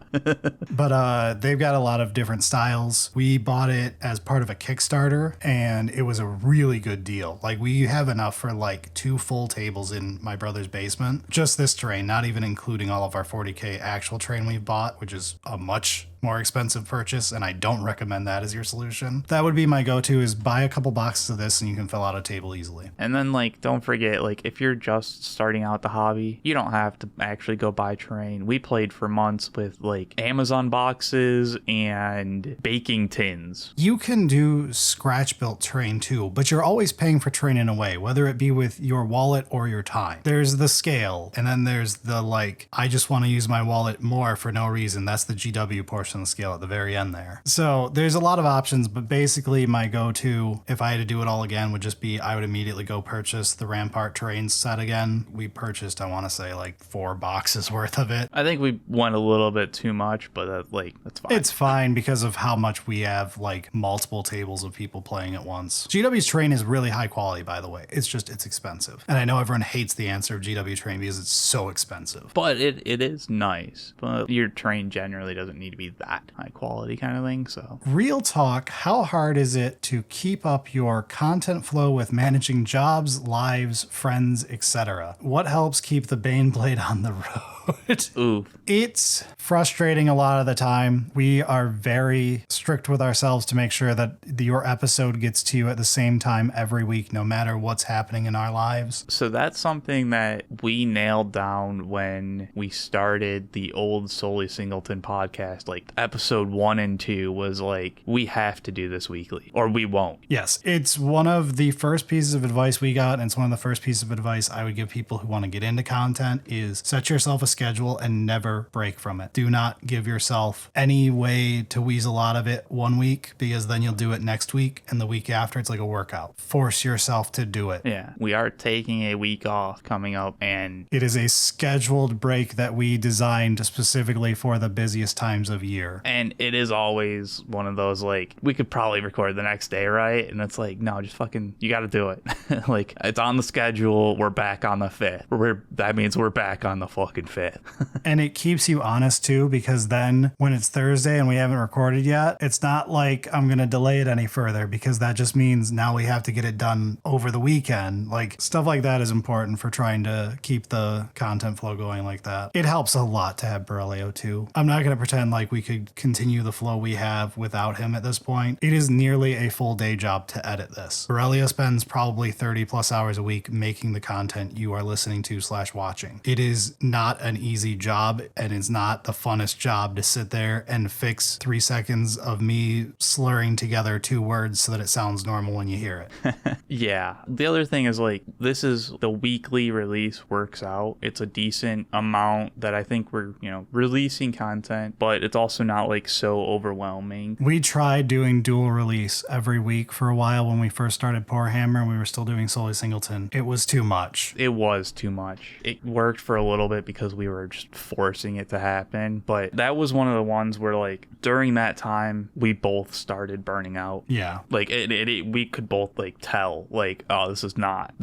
But they've got a lot of different styles. We bought it as part of a Kickstarter, and it was a really good deal. Like, we have enough for like 2 full tables in my brother's basement. Just this terrain, not even including all of our 40k actual terrain we've bought, which is a much more expensive purchase, and I don't recommend that as your solution. That would be my go-to, is buy a couple boxes of this and you can fill out a table easily. And then, like, don't forget, like, if you're just starting out the hobby, you don't have to actually go buy terrain. We played for months with, like, Amazon boxes and baking tins. You can do scratch-built terrain too, but you're always paying for terrain in a way, whether it be with your wallet or your time. There's the scale, and then there's the, like, I just want to use my wallet more for no reason. That's the GW portion on the scale at the very end there. So there's a lot of options, but basically my go-to, if I had to do it all again, would just be I would immediately go purchase the Rampart terrain set again. We purchased, I want to say, like 4 boxes worth of it. I think we went a little bit too much, but that's fine. It's fine because of how much we have, like, multiple tables of people playing at once. GW's terrain is really high quality, by the way. It's just, it's expensive. And I know everyone hates the answer of GW terrain because it's so expensive. But it is nice. But your terrain generally doesn't need to be that high quality kind of thing, so. Real talk, how hard is it to keep up your content flow with managing jobs, lives, friends, etc.? What helps keep the Baneblade on the road? Oof. It's frustrating a lot of the time. We are very strict with ourselves to make sure that your episode gets to you at the same time every week, no matter what's happening in our lives. So that's something that we nailed down when we started the old Solely Singleton podcast. Like, episode 1 and 2 was like, we have to do this weekly or we won't. Yes, it's one of the first pieces of advice we got, and it's one of the first pieces of advice I would give people who want to get into content is set yourself a schedule and never break from it. Do not give yourself any way to weasel out of it one week, because then you'll do it next week, and the week after it's like a workout. Force yourself to do it. Yeah, we are taking a week off coming up, and it is a scheduled break that we designed specifically for the busiest times of year. And it is always one of those, like, we could probably record the next day, right? And it's like, no, just fucking, you got to do it. Like, it's on the schedule. We're back on the 5th. That means we're back on the fucking 5th. And it keeps you honest too, because then when it's Thursday and we haven't recorded yet, it's not like I'm going to delay it any further, because that just means now we have to get it done over the weekend. Like, stuff like that is important for trying to keep the content flow going like that. It helps a lot to have Berilio too. I'm not going to pretend like we could continue the flow we have without him at this point. It is nearly a full day job to edit this. Berilio spends probably 30 plus hours a week making the content you are listening to / watching. It is not an easy job, and it's not the funnest job to sit there and fix 3 seconds of me slurring together 2 words so that it sounds normal when you hear it. Yeah. The other thing is, like, this is the weekly release works out. It's a decent amount that I think we're, releasing content, but it's also not like so overwhelming. We tried doing dual release every week for a while when we first started Poorhammer, and we were still doing Solely Singleton. It was too much. It was too much. It worked for a little bit because we we were just forcing it to happen. But that was one of the ones where, like, during that time, we both started burning out. Yeah. Like, we could both, like, tell, like, oh, this is not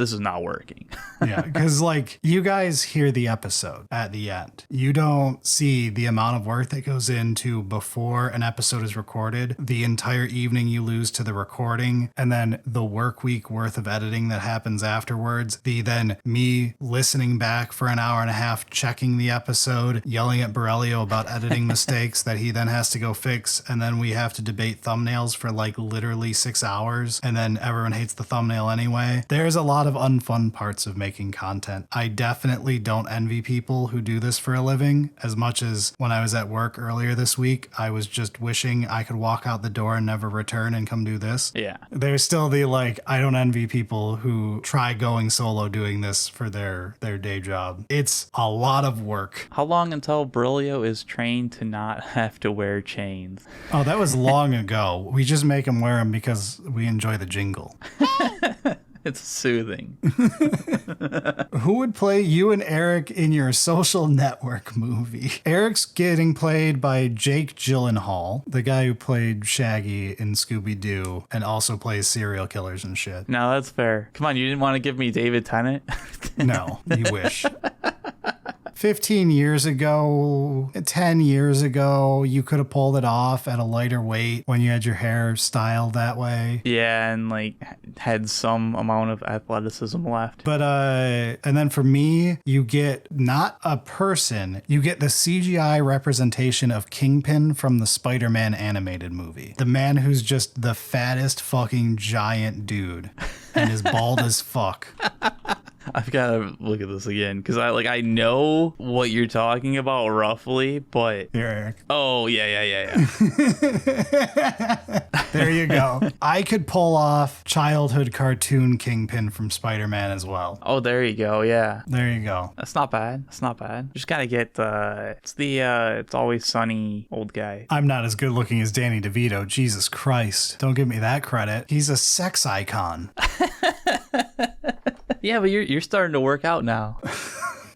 working. Yeah, because, like, you guys hear the episode at the end. You don't see the amount of work that goes into before an episode is recorded, the entire evening you lose to the recording, and then the work week worth of editing that happens afterwards. Then me listening back for an hour and a half, checking the episode, yelling at Berilio about editing mistakes that he then has to go fix, and then we have to debate thumbnails for like literally 6 hours, and then everyone hates the thumbnail anyway. There's a lot of unfun parts of making content. I definitely don't envy people who do this for a living, as much as when I was at work earlier this week, I was just wishing I could walk out the door and never return and come do this. Yeah. There's still the, like, I don't envy people who try going solo doing this for their day job. It's a lot of work. How long until Berilio is trained to not have to wear chains? Oh, that was long ago. We just make him wear them because we enjoy the jingle. It's soothing. Who would play you and Eric in your Social Network movie? Eric's getting played by Jake Gyllenhaal, the guy who played Shaggy in Scooby-Doo and also plays serial killers and shit. No, that's fair. Come on, you didn't want to give me David Tennant? No, you wish. 15 years ago, 10 years ago, you could have pulled it off at a lighter weight when you had your hair styled that way. Yeah, and like had some amount of athleticism left. But, and then for me, you get not a person, you get the CGI representation of Kingpin from the Spider-Man animated movie. The man who's just the fattest fucking giant dude and is bald as fuck. I've got to look at this again because I know what you're talking about roughly, but Here, Eric. Oh yeah. There you go. I could pull off childhood cartoon Kingpin from Spider-Man as well. Oh, there you go. Yeah, There you go. that's not bad. Just gotta get it's Always Sunny old guy. I'm not as good looking as Danny DeVito. Jesus Christ. Don't give me that credit. He's a sex icon. Yeah, but you're starting to work out now.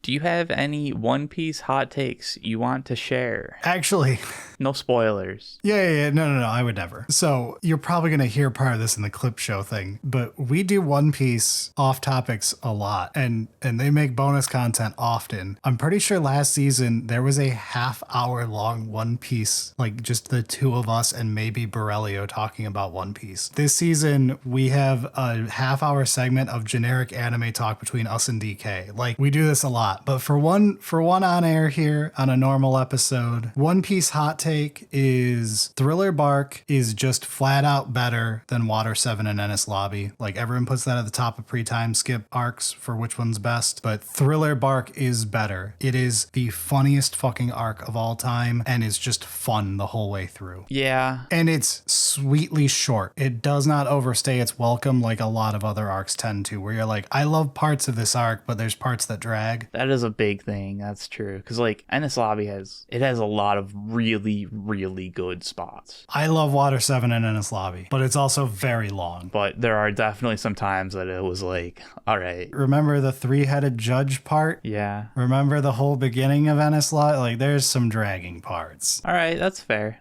Do you have any One Piece hot takes you want to share? Actually, No spoilers. yeah. No, I would never. So you're probably going to hear part of this in the clip show thing, but we do One Piece off topics a lot and they make bonus content often. I'm pretty sure last season there was a half-hour long One Piece, like just the two of us and maybe Berilio talking about One Piece. This season we have a half-hour segment of generic anime talk between us and DK. Like, we do this a lot, but for one on air here on a normal episode, One Piece hot take is Thriller Bark is just flat out better than Water 7 and Ennis Lobby. Like, everyone puts that at the top of pre-time skip arcs for which one's best, but Thriller Bark is better. It is the funniest fucking arc of all time and is just fun the whole way through. Yeah. And it's sweetly short. It does not overstay its welcome like a lot of other arcs tend to, where you're like, I love parts of this arc, but there's parts that drag. That is a big thing. That's true. Because, like, Ennis Lobby has a lot of really, really good spots. I love Water 7 and Ennis Lobby, but it's also very long. But there are definitely some times that it was like, all right. Remember the three-headed judge part? Yeah. Remember the whole beginning of Ennis Lobby? Like, there's some dragging parts. All right. That's fair.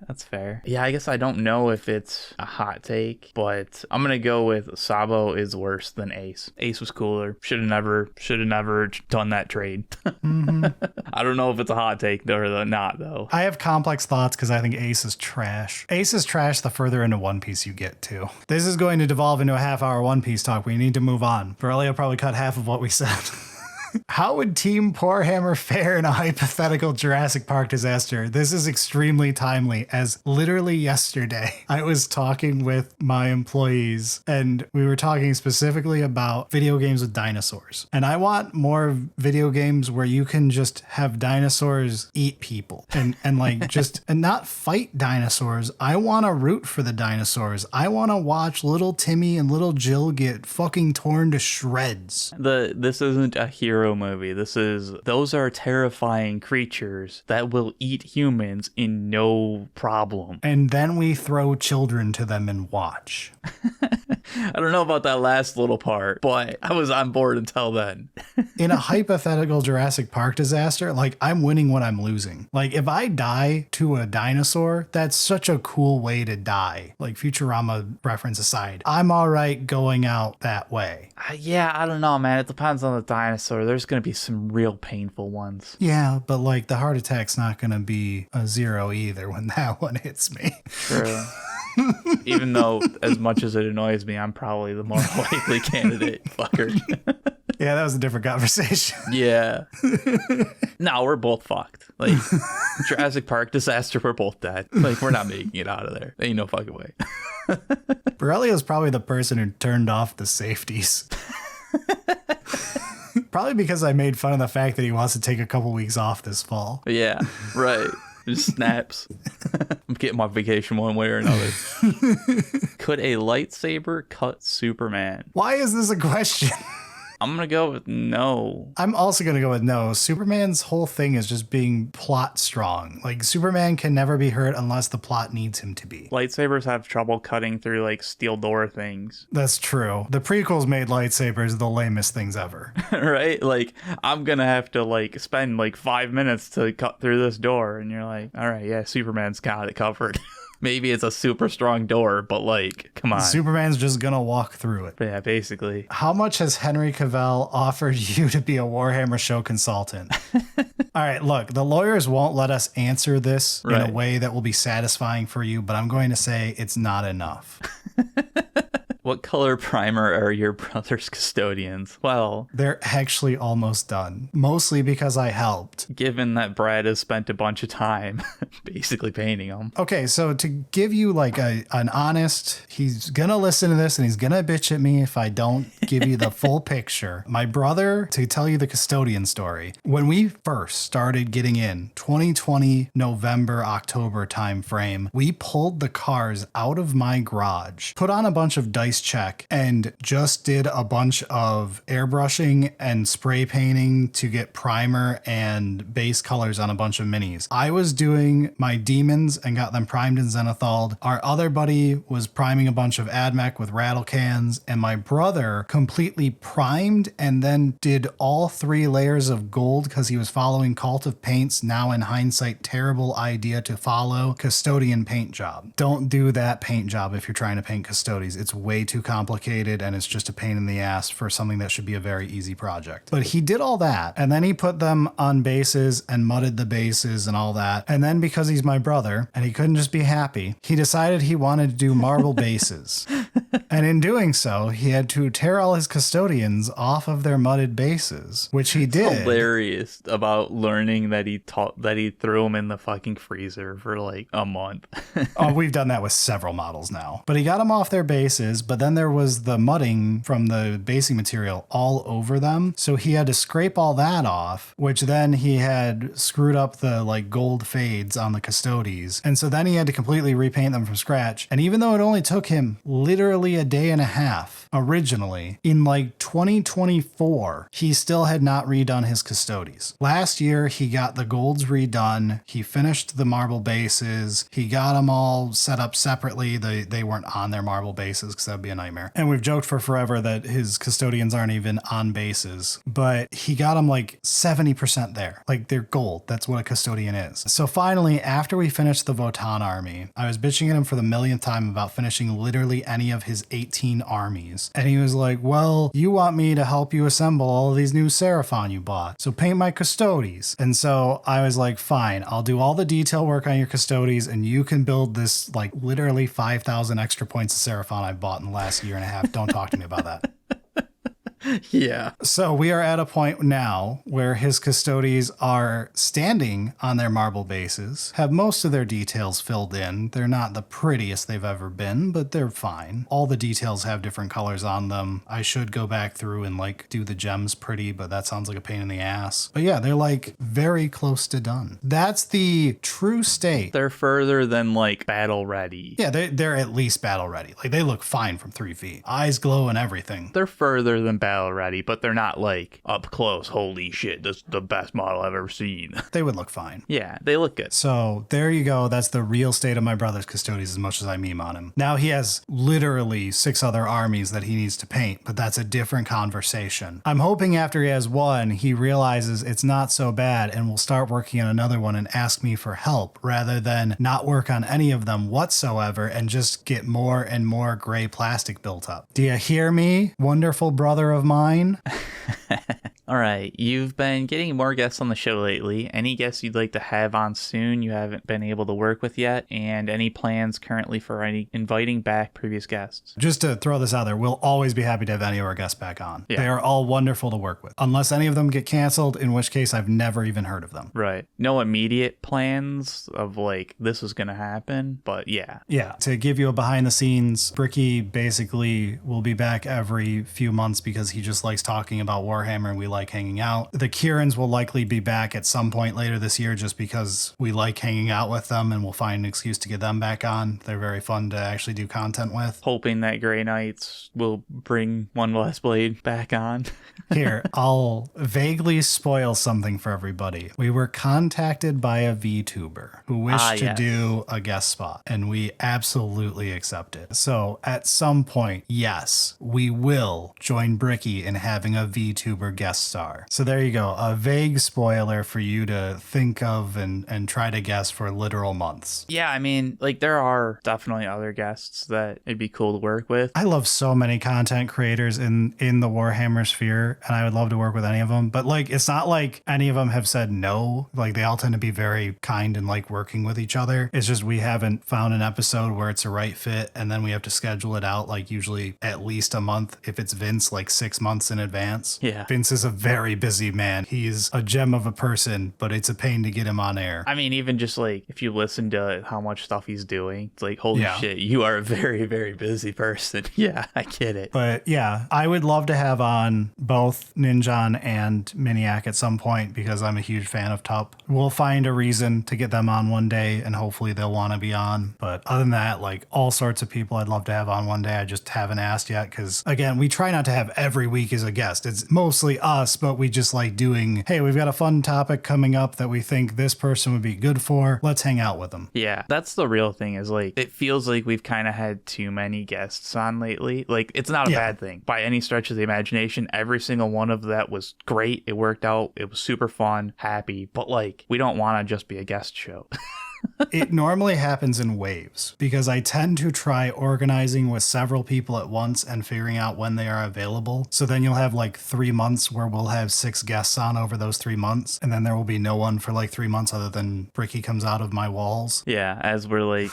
Yeah, I guess I don't know if it's a hot take, but I'm going to go with Sabo is worse than Ace. Ace was cooler. Should have never done that trade. Mm-hmm. I don't know if it's a hot take or not, though. I have complex thoughts because I think Ace is trash. Ace is trash the further into One Piece you get to. This is going to devolve into a half-hour One Piece talk. We need to move on. Berilio probably cut half of what we said. How would Team Poorhammer fare in a hypothetical Jurassic Park disaster? This is extremely timely, as literally yesterday I was talking with my employees and we were talking specifically about video games with dinosaurs. And I want more video games where you can just have dinosaurs eat people and like just and not fight dinosaurs. I want to root for the dinosaurs. I want to watch little Timmy and little Jill get fucking torn to shreds. This isn't a hero movie. Those are terrifying creatures that will eat humans in no problem. And then we throw children to them and watch. I don't know about that last little part, but I was on board until then. In a hypothetical Jurassic Park disaster, like, I'm winning when I'm losing. Like, if I die to a dinosaur, that's such a cool way to die. Like, Futurama reference aside, I'm all right going out that way. Yeah, I don't know, man. It depends on the dinosaur. There's going to be some real painful ones. Yeah, but like the heart attack's not going to be a 0 either when that one hits me. True. Even though, as much as it annoys me, I'm probably the more likely candidate. Fucker. Yeah, that was a different conversation. Yeah. No, we're both fucked. Like, Jurassic Park disaster, we're both dead. Like, we're not making it out of there. Ain't no fucking way. Berilio's probably the person who turned off the safeties. Probably because I made fun of the fact that he wants to take a couple weeks off this fall. Yeah, right. Just snaps. I'm getting my vacation one way or another. Could a lightsaber cut Superman? Why is this a question? I'm going to go with no. I'm also going to go with no. Superman's whole thing is just being plot strong. Like, Superman can never be hurt unless the plot needs him to be. Lightsabers have trouble cutting through, like, steel door things. That's true. The prequels made lightsabers the lamest things ever. Right? Like, I'm going to have to, like, spend, like, 5 minutes to cut through this door. And you're like, all right, yeah, Superman's got it covered. Maybe it's a super strong door, but like, come on. Superman's just gonna walk through it. But yeah, basically. How much has Henry Cavill offered you to be a Warhammer show consultant? All right, look, the lawyers won't let us answer this in a way that will be satisfying for you, but I'm going to say it's not enough. What color primer are your brother's custodians? Well, they're actually almost done, mostly because I helped. Given that Brad has spent a bunch of time basically painting them. Okay, so to give you like an honest, he's gonna listen to this and he's gonna bitch at me if I don't give you the full picture. My brother, to tell you the custodian story, when we first started getting in 2020 November, October time frame, we pulled the cars out of my garage, put on a bunch of dice check, and just did a bunch of airbrushing and spray painting to get primer and base colors on a bunch of minis. I was doing my demons and got them primed and zenithalled. Our other buddy was priming a bunch of AdMech with rattle cans, and my brother completely primed and then did all 3 layers of gold because he was following Cult of Paint's, now in hindsight terrible idea to follow, custodian paint job. Don't do that paint job if you're trying to paint custodians. It's way too complicated and it's just a pain in the ass for something that should be a very easy project. But he did all that, and then he put them on bases and mudded the bases and all that. And then because he's my brother and he couldn't just be happy, he decided he wanted to do marble bases. And in doing so, he had to tear all his custodians off of their mudded bases, which he did. It's hilarious about learning that he threw them in the fucking freezer for like a month. Oh, we've done that with several models now. But he got them off their bases, but then there was the mudding from the basing material all over them. So he had to scrape all that off, which then he had screwed up the like gold fades on the custodies. And so then he had to completely repaint them from scratch. And even though it only took him literally a day and a half originally, in like 2024, he still had not redone his custodies. Last year, he got the golds redone. He finished the marble bases. He got them all set up separately. They weren't on their marble bases because that would be a nightmare. And we've joked for forever that his custodians aren't even on bases, but he got them like 70% there. Like, they're gold. That's what a custodian is. So finally, after we finished the Votan army, I was bitching at him for the millionth time about finishing literally any of his 18 armies. And he was like, well, you want me to help you assemble all of these new Seraphon you bought, so paint my custodies. And so I was like, fine, I'll do all the detail work on your custodies and you can build this like literally 5,000 extra points of Seraphon I bought in the last year and a half. Don't talk to me about that. Yeah. So we are at a point now where his custodies are standing on their marble bases, have most of their details filled in. They're not the prettiest they've ever been, but they're fine. All the details have different colors on them. I should go back through and like do the gems pretty, but that sounds like a pain in the ass. But yeah, they're like very close to done. That's the true state. They're further than like battle ready. Yeah, they're at least battle ready. Like, they look fine from 3 feet. Eyes glow and everything. They're further than battle battle ready, but they're not like up close. Holy shit, this is the best model I've ever seen. They would look fine. Yeah, they look good. So there you go. That's the real state of my brother's Custodians as much as I meme on him. Now he has literally 6 other armies that he needs to paint, but that's a different conversation. I'm hoping after he has one, he realizes it's not so bad and will start working on another one and ask me for help rather than not work on any of them whatsoever and just get more and more gray plastic built up. Do you hear me, wonderful brother of mine? All right, you've been getting more guests on the show lately. Any guests you'd like to have on soon you haven't been able to work with yet? And any plans currently for inviting back previous guests? Just to throw this out there, we'll always be happy to have any of our guests back on. Yeah. They are all wonderful to work with. Unless any of them get canceled, in which case I've never even heard of them. Right. No immediate plans of like, this is going to happen, but yeah. Yeah. To give you a behind the scenes, Bricky basically will be back every few months because he just likes talking about Warhammer and we like hanging out. The Kierans will likely be back at some point later this year just because we like hanging out with them and we'll find an excuse to get them back on. They're very fun to actually do content with. Hoping that Grey Knights will bring One Less Blade back on. Here, I'll vaguely spoil something for everybody. We were contacted by a VTuber who wished to do a guest spot, and we absolutely accepted. So at some point, yes, we will join Bricky in having a VTuber guest star. So there you go, a vague spoiler for you to think of and try to guess for literal months. Yeah, I mean, like there are definitely other guests that it'd be cool to work with. I love so many content creators in the Warhammer sphere, and I would love to work with any of them. But like, it's not like any of them have said no. Like they all tend to be very kind and like working with each other. It's just we haven't found an episode where it's a right fit, and then we have to schedule it out like usually at least a month. If it's Vince, like 6 months in advance. Yeah. Vince is a very busy man. He's a gem of a person, but it's a pain to get him on air. I mean, even just like if you listen to how much stuff he's doing, it's like, holy shit, you are a very, very busy person. Yeah, I get it. But yeah, I would love to have on both Ninjan and Miniac at some point because I'm a huge fan of Tup. We'll find a reason to get them on one day and hopefully they'll want to be on. But other than that, like all sorts of people I'd love to have on one day. I just haven't asked yet because again, we try not to have every week as a guest. It's mostly us, but we just like doing, hey, we've got a fun topic coming up that we think this person would be good for. Let's hang out with them. Yeah, that's the real thing is like, it feels like we've kind of had too many guests on lately. Like it's not a bad thing by any stretch of the imagination. Every single one of that was great. It worked out. It was super fun, happy, but like, we don't want to just be a guest show. It normally happens in waves because I tend to try organizing with several people at once and figuring out when they are available. So then you'll have like 3 months where we'll have 6 guests on over those 3 months. And then there will be no one for like 3 months other than Bricky comes out of my walls. Yeah, as we're like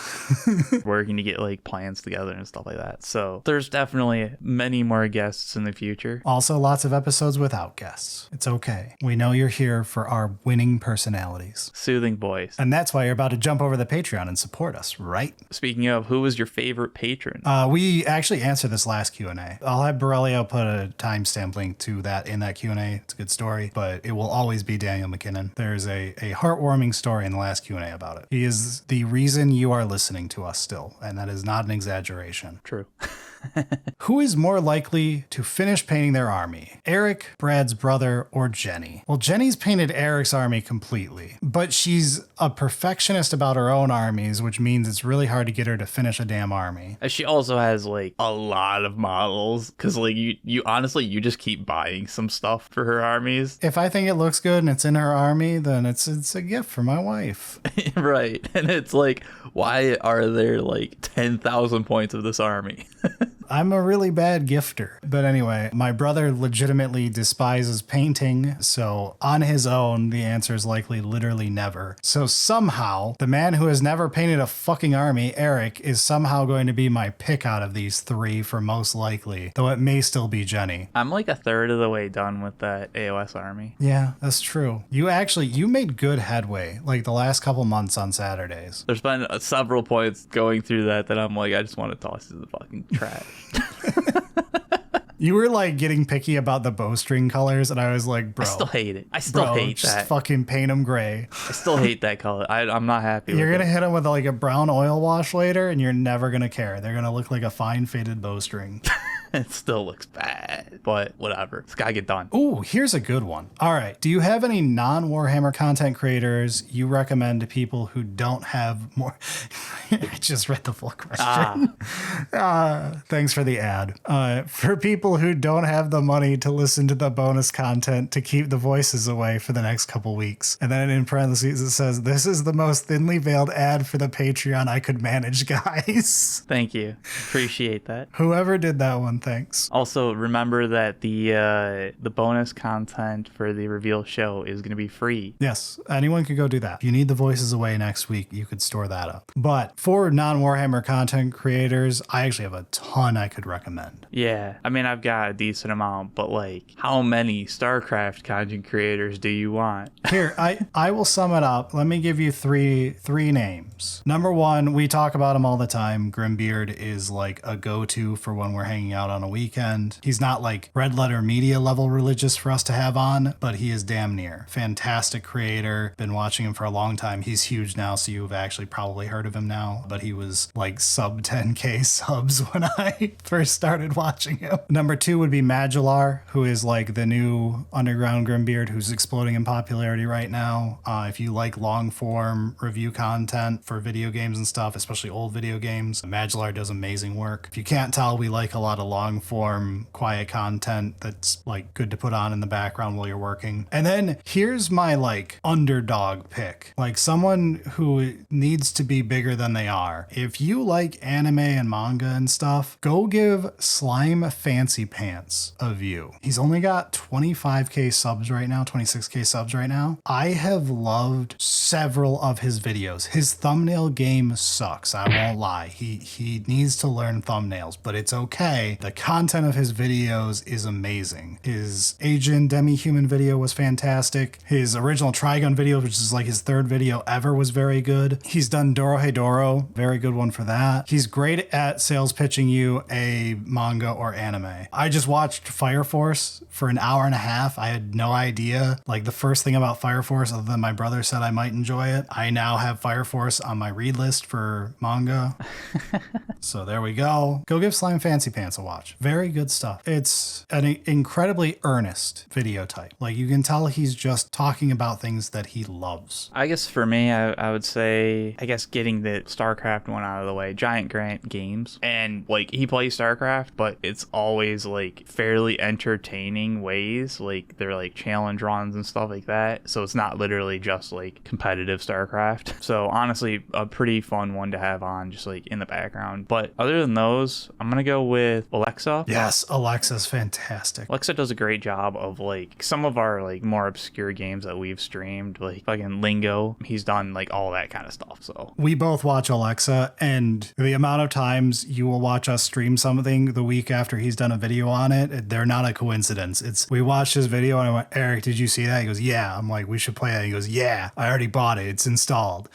working to get like plans together and stuff like that. So there's definitely many more guests in the future. Also lots of episodes without guests. It's okay. We know you're here for our winning personalities. Soothing voice. And that's why you're about to jump over the Patreon and support us, right? Speaking of, who was your favorite patron? We actually answered this last Q&A. I'll have Berilio put a timestamp link to that in that Q&A. It's a good story, but it will always be Daniel McKinnon. There's a heartwarming story in the last Q&A about it. He is the reason you are listening to us still, and that is not an exaggeration. True. Who is more likely to finish painting their army? Eric, Brad's brother, or Jenny? Well, Jenny's painted Eric's army completely, but she's a perfectionist about her own armies, which means it's really hard to get her to finish a damn army. She also has like a lot of models because like you honestly, you just keep buying some stuff for her armies. If I think it looks good and it's in her army, then it's a gift for my wife. Right. And it's like, why are there like 10,000 points of this army? I'm a really bad gifter. But anyway, my brother legitimately despises painting, so on his own, the answer is likely literally never. So somehow, the man who has never painted a fucking army, Eric, is somehow going to be my pick out of these 3 for most likely, though it may still be Jenny. I'm like a third of the way done with that AOS army. Yeah, that's true. You made good headway, like the last couple months on Saturdays. There's been several points going through that I'm like, I just want to toss it to the fucking trash. You were like getting picky about the bowstring colors, and I was like, bro. I still hate it. I still hate just that. Fucking paint them gray. I still hate that color. I'm not happy with it. You're going to hit them with like a brown oil wash later, and you're never going to care. They're going to look like a fine faded bowstring. It still looks bad, but whatever. It's gotta get done. Ooh, here's a good one. All right. Do you have any non-Warhammer content creators you recommend to people who don't have more? I just read the full question. Thanks for the ad. For people who don't have the money to listen to the bonus content to keep the voices away for the next couple weeks. And then in parentheses, it says, this is the most thinly veiled ad for the Patreon I could manage, guys. Thank you. Appreciate that. Whoever did that one, thanks. Also, remember that the bonus content for the reveal show is going to be free. Yes, anyone could go do that. If you need the voices away next week, you could store that up. But for non-Warhammer content creators, I actually have a ton I could recommend. Yeah, I mean, I've got a decent amount, but like, how many StarCraft content creators do you want? Here, I will sum it up. Let me give you three names. Number one, we talk about him all the time. Grimbeard is like a go-to for when we're hanging out on a weekend. He's not like red letter media level religious for us to have on, but he is damn near. Fantastic creator. Been watching him for a long time. He's huge now, so you've actually probably heard of him now, but he was like sub 10K subs when I first started watching him. Number two would be Magellar, who is like the new underground Grimbeard who's exploding in popularity right now. If you like long form review content for video games and stuff, especially old video games, Magellar does amazing work. If you can't tell, we like a lot of long form, quiet content that's like good to put on in the background while you're working. And then here's my like underdog pick, like someone who needs to be bigger than they are. If you like anime and manga and stuff, go give Slime Fancy Pants a view. He's only got 25K subs right now, 26K subs right now. I have loved several of his videos. His thumbnail game sucks, I won't lie. He needs to learn thumbnails, but it's okay. The content of his videos is amazing. His Agent Demi-Human video was fantastic. His original Trigun video, which is like his third video ever, was very good. He's done Dorohedoro, very good one for that. He's great at sales pitching you a manga or anime. I just watched Fire Force for an hour and a half. I had no idea like the first thing about Fire Force other than my brother said I might enjoy it. I now have Fire Force on my read list for manga. So there we go. Go give Slime Fancy Pants a watch. Very good stuff. It's an incredibly earnest video type. Like you can tell he's just talking about things that he loves. I guess for me, I would say, I guess getting the StarCraft one out of the way, Giant Grant Games. And like he plays StarCraft, but it's always like fairly entertaining ways. Like they're like challenge runs and stuff like that. So it's not literally just like competitive StarCraft. So honestly, a pretty fun one to have on just like in the background. But other than those, I'm going to go with Alexa. Yes, Alexa's fantastic. Alexa does a great job of like some of our like more obscure games that we've streamed, like fucking Lingo. He's done like all that kind of stuff. So we both watch Alexa, and the amount of times you will watch us stream something the week after he's done a video on it, they're not a coincidence. It's we watched his video and I went, Eric, did you see that? He goes, yeah. I'm like, we should play that. He goes, yeah, I already bought it. It's installed.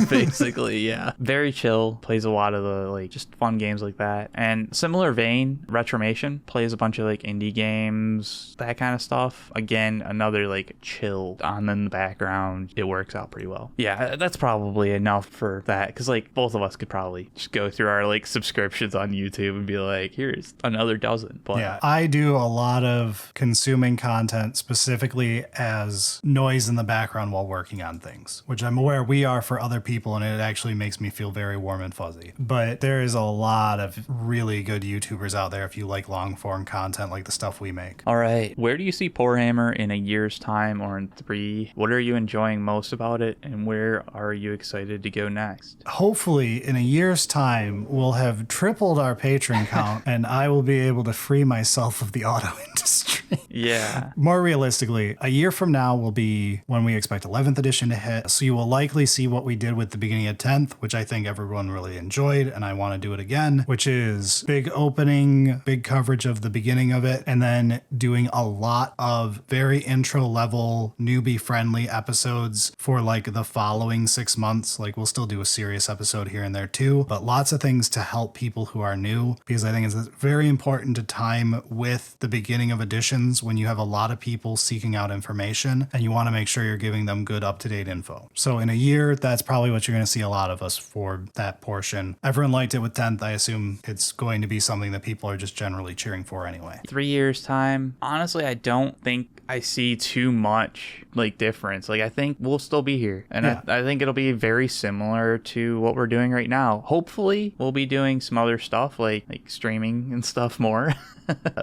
Basically, yeah. Very chill. Plays a lot of the like just fun games like that. And similar vein, Retromation plays a bunch of like indie games, that kind of stuff. Again, another like chill on in the background. It works out pretty well. Yeah, that's probably enough for that. Because like both of us could probably just go through our like subscriptions on YouTube and be like, here's another dozen. But yeah, I do a lot of consuming content specifically as noise in the background while working on things, which I'm aware we are for other people, and it actually makes me feel very warm and fuzzy. But there is a lot of really good YouTubers out there if you like long form content like the stuff we make. All right, where do you see Poorhammer in a year's time or in 3? What are you enjoying most about it, and where are you excited to go next? Hopefully in a year's time we'll have tripled our patron count and I will be able to free myself of the auto industry. Yeah. More realistically, a year from now will be when we expect 11th edition to hit, so you will likely see what we did with the beginning of 10th, which I think everyone really enjoyed, and I want to do it again, which is big opening, big coverage of the beginning of it, and then doing a lot of very intro level, newbie friendly episodes for like the following 6 months. Like we'll still do a serious episode here and there too, but lots of things to help people who are new, because I think it's very important to time with the beginning of editions questions when you have a lot of people seeking out information, and you want to make sure you're giving them good up-to-date info. So in a year, that's probably what you're going to see a lot of us for that portion. Everyone liked it with 10th. I assume it's going to be something that people are just generally cheering for anyway. 3 years time, honestly, I don't think I see too much like difference. Like I think we'll still be here, and I think it'll be very similar to what we're doing right now. Hopefully we'll be doing some other stuff like streaming and stuff more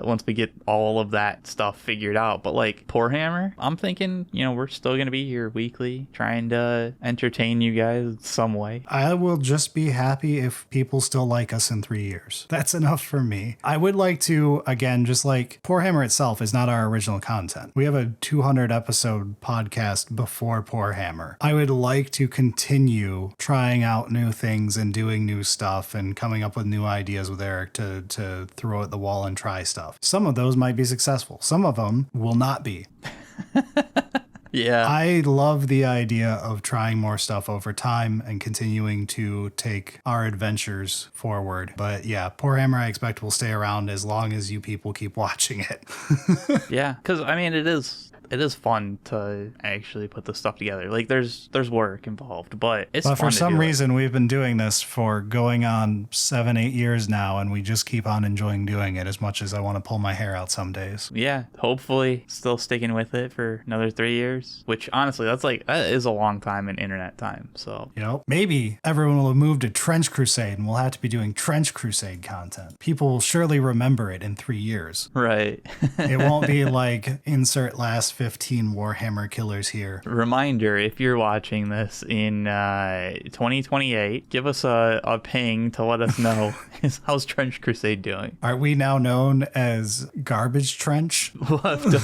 once we get all of that stuff figured out. But like Poorhammer, I'm thinking, we're still gonna be here weekly trying to entertain you guys some way. I will just be happy if people still like us in 3 years. That's enough for me. I would like to, again, just like Poorhammer itself is not our original content. We have a 200 episode podcast before Poorhammer. I would like to continue trying out new things and doing new stuff and coming up with new ideas with Eric to throw at the wall and try stuff. Some of those might be successful. Some of them will not be. Yeah. I love the idea of trying more stuff over time and continuing to take our adventures forward. But yeah, Poorhammer I expect will stay around as long as you people keep watching it. Yeah, because I mean, it is fun to actually put this stuff together. Like there's work involved, but it's fun. But for some reason, we've been doing this for going on 7-8 years now, and we just keep on enjoying doing it as much as I want to pull my hair out some days. Yeah, hopefully still sticking with it for another 3 years, which honestly, that is a long time in internet time. So, maybe everyone will have moved to Trench Crusade and we'll have to be doing Trench Crusade content. People will surely remember it in 3 years. Right. It won't be like insert last 15 Warhammer killers here. Reminder, if you're watching this in 2028, give us a ping to let us know how's Trench Crusade doing. Are we now known as Garbage Trench? We'll have to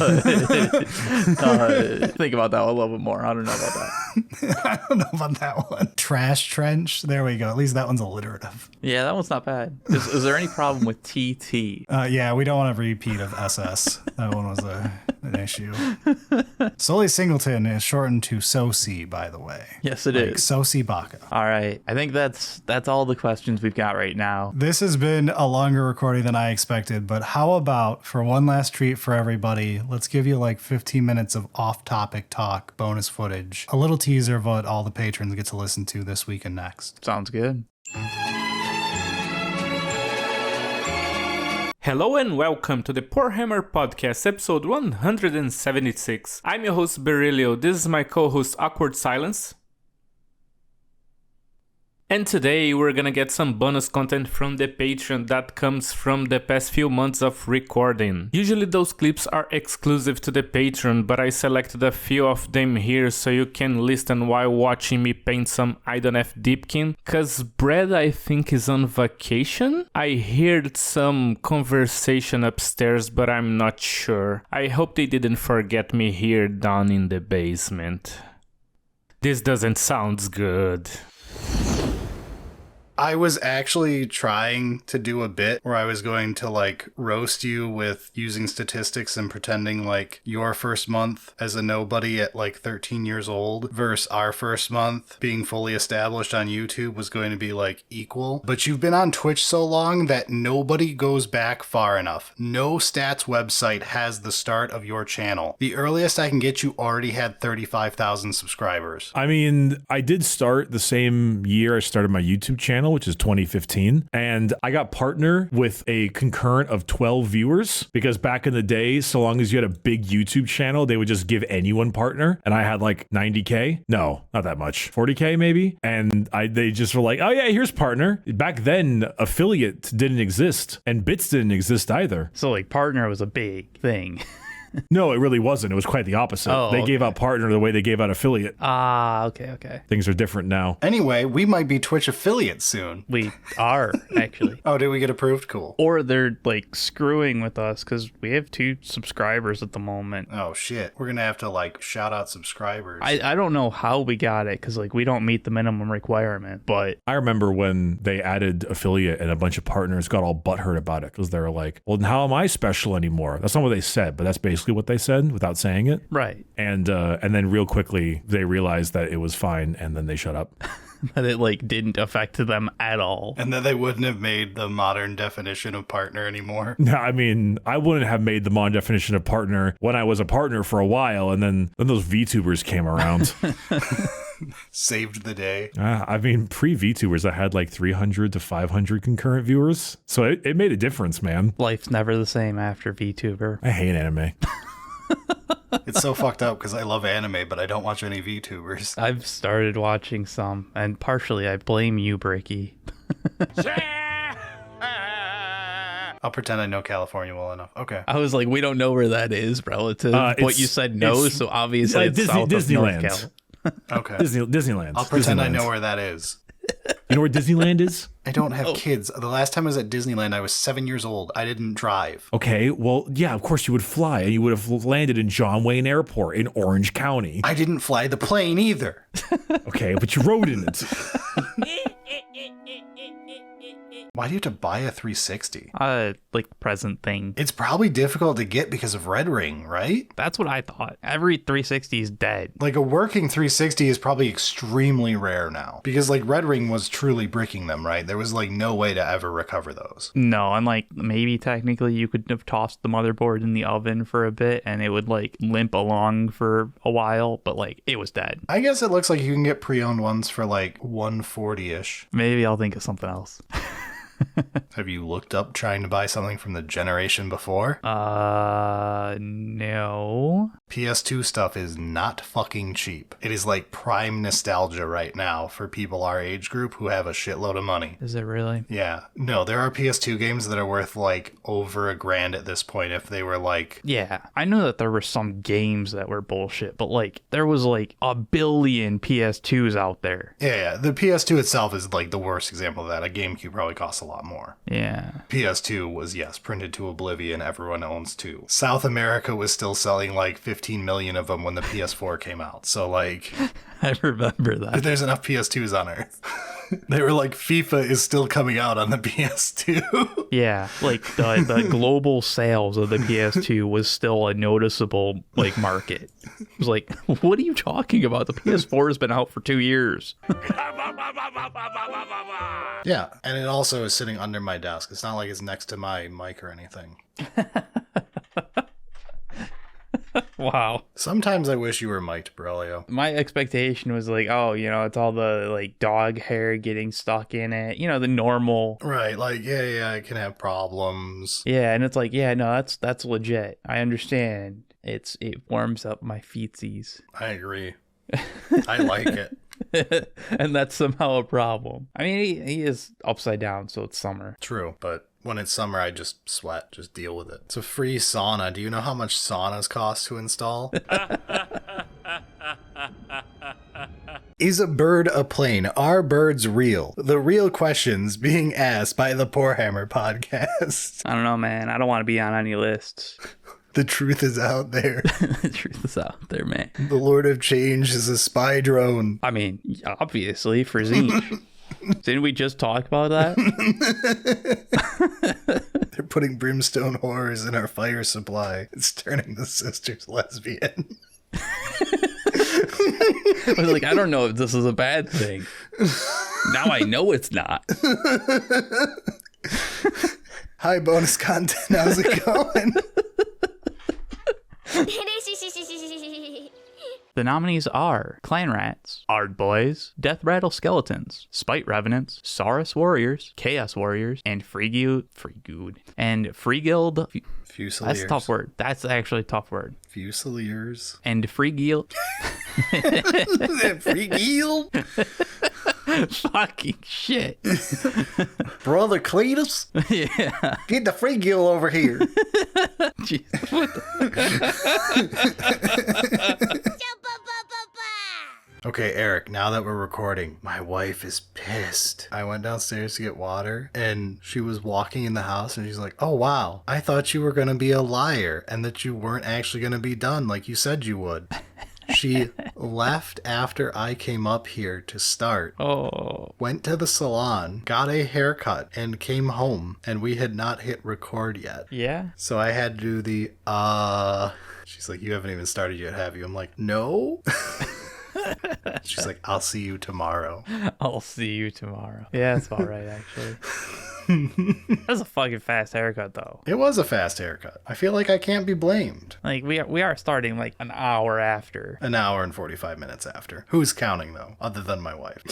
think about that a little bit more. I don't know about that. I don't know about that one. Trash Trench? There we go. At least that one's alliterative. Yeah, that one's not bad. Is there any problem with TT? Yeah, we don't want a repeat of SS. That one was an issue. Sully Singleton is shortened to Sosi, by the way. Yes, it is. Sosi Baka. All right. I think that's all the questions we've got right now. This has been a longer recording than I expected, but how about for one last treat for everybody, let's give you like 15 minutes of off-topic talk, bonus footage, a little teaser of what all the patrons get to listen to this week and next. Sounds good. Hello and welcome to the Poorhammer Podcast, episode 176. I'm your host Berilio, this is my co-host Awkward Silence. And today we're gonna get some bonus content from the Patreon that comes from the past few months of recording. Usually those clips are exclusive to the Patreon, but I selected a few of them here so you can listen while watching me paint some Idon F. Deepkin. Cause Brad I think is on vacation? I heard some conversation upstairs, but I'm not sure. I hope they didn't forget me here down in the basement. This doesn't sound good. I was actually trying to do a bit where I was going to like roast you with using statistics and pretending like your first month as a nobody at like 13 years old versus our first month being fully established on YouTube was going to be like equal. But you've been on Twitch so long that nobody goes back far enough. No stats website has the start of your channel. The earliest I can get you already had 35,000 subscribers. I mean, I did start the same year I started my YouTube channel, which is 2015. And I got partner with a concurrent of 12 viewers because back in the day, so long as you had a big YouTube channel, they would just give anyone partner. And I had like 90K. No, not that much. 40K maybe. And they just were like, oh yeah, here's partner. Back then, affiliate didn't exist and bits didn't exist either. So like partner was a big thing. No, it really wasn't. It was quite the opposite. They gave out partner the way they gave out affiliate. Ah, okay. Things are different now. Anyway, we might be Twitch affiliates soon. We are, actually. Oh, did we get approved? Cool. Or they're like screwing with us because we have 2 subscribers at the moment. Oh, shit. We're going to have to like shout out subscribers. I don't know how we got it because like we don't meet the minimum requirement, but I remember when they added affiliate and a bunch of partners got all butthurt about it because they were like, well, how am I special anymore? That's not what they said, but that's basically what they said without saying it. Right. And then real quickly they realized that it was fine and then they shut up. that it like didn't affect them at all. And that they wouldn't have made the modern definition of partner anymore. No, I mean, I wouldn't have made the modern definition of partner when I was a partner for a while, and then those VTubers came around. Saved the day. I mean, pre-VTubers, I had like 300 to 500 concurrent viewers, so it made a difference, man. Life's never the same after VTuber. I hate anime. It's so fucked up because I love anime, but I don't watch any VTubers. I've started watching some, and partially I blame you, Bricky. I'll pretend I know California well enough. Okay. I was like, we don't know where that is relative. But you said no, so obviously it's south Disneyland. of North Cal. Okay. Disneyland. I'll pretend I know where that is. You know where Disneyland is? I don't have kids. The last time I was at Disneyland, I was 7 years old. I didn't drive. Okay, well, yeah, of course you would fly, and you would have landed in John Wayne Airport in Orange County. I didn't fly the plane either. Okay, but you rode in it. Why do you have to buy a 360? Like present thing. It's probably difficult to get because of Red Ring, right? That's what I thought. Every 360 is dead. Like a working 360 is probably extremely rare now because like Red Ring was truly bricking them, right? There was like no way to ever recover those. No, and like maybe technically you could have tossed the motherboard in the oven for a bit and it would like limp along for a while, but like it was dead. I guess it looks like you can get pre-owned ones for like 140-ish. Maybe I'll think of something else. Have you looked up trying to buy something from the generation before? No. PS2 stuff is not fucking cheap. It is like prime nostalgia right now for people our age group who have a shitload of money. Is it really? Yeah. No, there are PS2 games that are worth like over $1,000 at this point if they were like... Yeah, I know that there were some games that were bullshit, but like there was like a billion PS2s out there. Yeah, the PS2 itself is like the worst example of that. A GameCube probably costs a lot more. Yeah. PS2 was, yes, printed to oblivion. Everyone owns two. South America was still selling like 15 million of them when the PS4 came out. So like... I remember that. There's enough PS2s on Earth. They were like, FIFA is still coming out on the PS2. Yeah, like the global sales of the PS2 was still a noticeable like market. It was like, what are you talking about? The PS4 has been out for 2 years. Yeah, and it also is sitting under my desk. It's not like it's next to my mic or anything. Wow. Sometimes I wish you were mic'd, Berilio. My expectation was like, oh, you know, it's all the like dog hair getting stuck in it. You know, the normal. Right, like, yeah, it can have problems. Yeah, and it's like, yeah, no, that's legit. I understand. It warms up my feetsies. I agree. I like it. And that's somehow a problem. I mean, he is upside down, so it's summer. True, but when it's summer, I just sweat. Just deal with it. It's a free sauna. Do you know how much saunas cost to install? Is a bird a plane? Are birds real? The real questions being asked by the Poorhammer podcast. I don't know, man. I don't want to be on any lists. The truth is out there. The truth is out there, man. The Lord of Change is a spy drone. I mean, obviously, for Zinch. Didn't we just talk about that? They're putting brimstone horrors in our fire supply. It's turning the sisters lesbian. I was like, I don't know if this is a bad thing. Now I know it's not. Hi, bonus content. How's it going? The nominees are Clan Rats, Ard Boys, Death Rattle Skeletons, Spite Revenants, Saurus Warriors, Chaos Warriors, and Freeguild. Fusiliers. That's a tough word. That's actually a tough word. Fusiliers. And Freeguild. Freeguild? Fucking shit. Brother Cletus? Yeah. Get the Freeguild over here. Jesus, what the... Okay, Eric, now that we're recording, my wife is pissed. I went downstairs to get water, and she was walking in the house, and she's like, oh, wow, I thought you were going to be a liar, and that you weren't actually going to be done like you said you would. She left after I came up here to start. Oh. Went to the salon, got a haircut, and came home, and we had not hit record yet. Yeah? So I had to do the, She's like, you haven't even started yet, have you? I'm like, no. She's like, I'll see you tomorrow. I'll see you tomorrow. Yeah, that's about right, actually. That's a fucking fast haircut, though. It was a fast haircut. I feel like I can't be blamed. Like, we are starting like an hour after. An hour and 45 minutes after. Who's counting, though, other than my wife?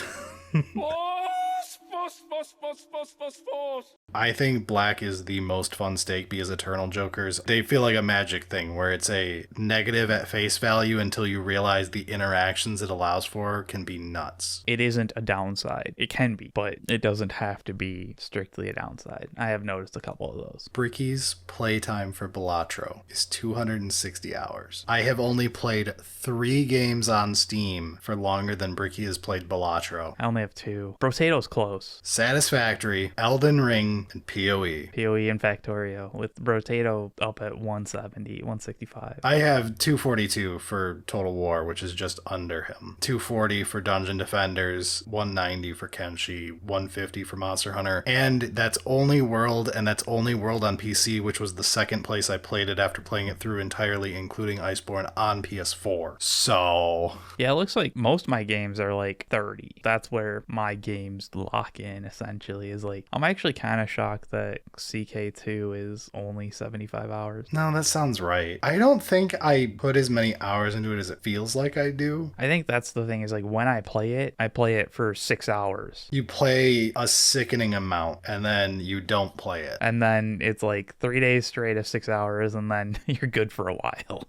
I think black is the most fun stake because Eternal Jokers, they feel like a magic thing where it's a negative at face value until you realize the interactions it allows for can be nuts. It isn't a downside. It can be, but it doesn't have to be strictly a downside. I have noticed a couple of those. Bricky's playtime for Balatro is 260 hours. I have only played 3 games on Steam for longer than Bricky has played Balatro. I only have 2. Brotato's close. Satisfactory, Elden Ring, and PoE. PoE and Factorio, with Brotato up at 170, 165. I have 242 for Total War, which is just under him. 240 for Dungeon Defenders, 190 for Kenshi, 150 for Monster Hunter, and that's only World, and that's only World on PC, which was the second place I played it after playing it through entirely, including Iceborne on PS4. So... yeah, it looks like most of my games are like 30. That's where my games lock in, essentially, is like, I'm actually kind of shocked that CK2 is only 75 hours. No, that sounds right. I don't think I put as many hours into it as it feels like I do. I think that's the thing, is like, when I play it for 6 hours. You play a sickening amount, and then you don't play it. And then it's like 3 days straight of 6 hours, and then you're good for a while.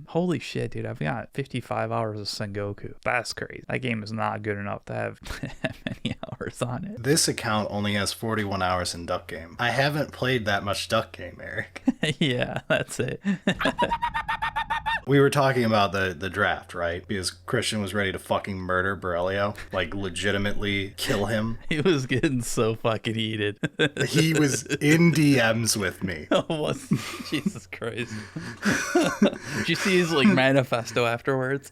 Holy shit, dude. I've got 55 hours of Sengoku. That's crazy. That game is not good enough to have that many hours on it. This account only has 41 hours in Duck Game. I haven't played that much Duck Game, Eric. Yeah, that's it. We were talking about the draft, right? Because Christian was ready to fucking murder Berilio. Like, legitimately kill him. He was getting so fucking heated. He was in DMs with me. What? Jesus Christ. Did you see his, like, manifesto afterwards?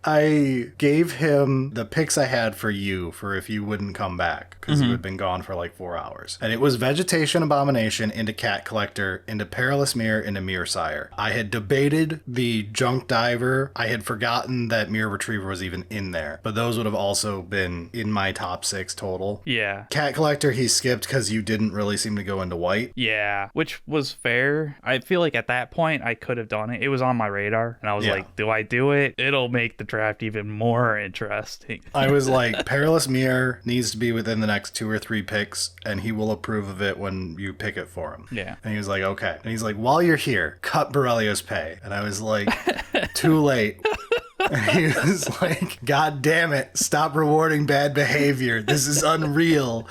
I gave him the picks I had for you for if you wouldn't come back, because you had been gone for like 4 hours. And it was Vegetation Abomination into Cat Collector, into Perilous Mirror, into Mirror Sire. I had debated the Junk Diver. I had forgotten that Mirror Retriever was even in there, but those would have also been in my top 6 total. Yeah. Cat Collector he skipped because you didn't really seem to go into white. Yeah, which was fair. I feel like at that point I could have done it. It was on my radar, and I was like, do I do it? It'll make the draft even more interesting. I was like, Perilous Mirror needs to be within the next 2 or 3 picks, and he will approve of it when you pick it for him. Yeah. And he was like, okay. And he's like, while you're here, cut Berilio's pay. And I was like, too late. And he was like, God damn it, stop rewarding bad behavior. This is unreal.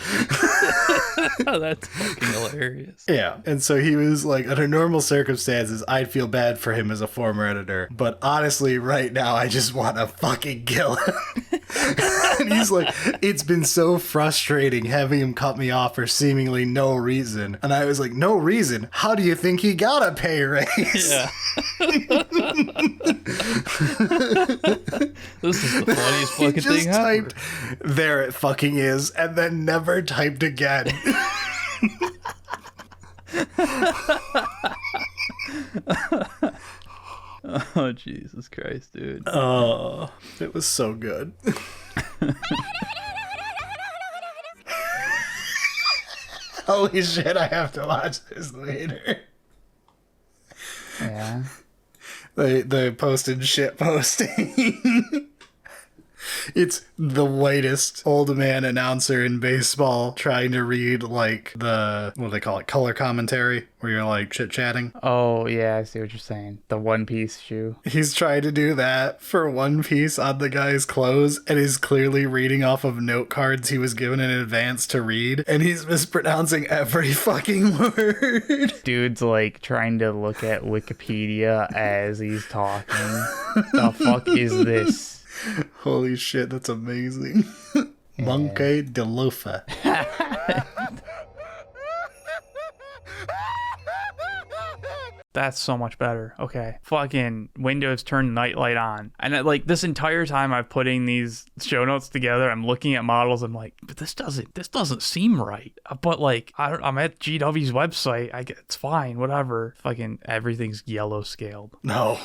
Oh, that's fucking hilarious. Yeah. And so he was like, under normal circumstances, I'd feel bad for him as a former editor. But honestly, right now, I just want to fucking kill him. And he's like, it's been so frustrating having him cut me off for seemingly no reason. And I was like, no reason? How do you think he got a pay raise? Yeah. This is the funniest fucking he just thing ever. typed, there it fucking is, and then never typed again. Oh, Jesus Christ, dude. Oh, it was so good. Holy shit, I have to watch this later. Yeah. The posted shit posting. It's the whitest old man announcer in baseball trying to read like the, what do they call it, color commentary, where you're like chit-chatting. Oh, yeah, I see what you're saying. The One Piece shoe. He's trying to do that for One Piece on the guy's clothes and is clearly reading off of note cards he was given in advance to read, and he's mispronouncing every fucking word. Dude's like trying to look at Wikipedia as he's talking. The fuck is this? Holy shit, that's amazing. Monkey de Lufa. That's so much better. Okay. Fucking Windows turned nightlight on. And like this entire time I'm putting these show notes together, I'm looking at models, I'm like, but this doesn't seem right. But like I'm at GW's website. It's fine, whatever. Fucking everything's yellow scaled. No.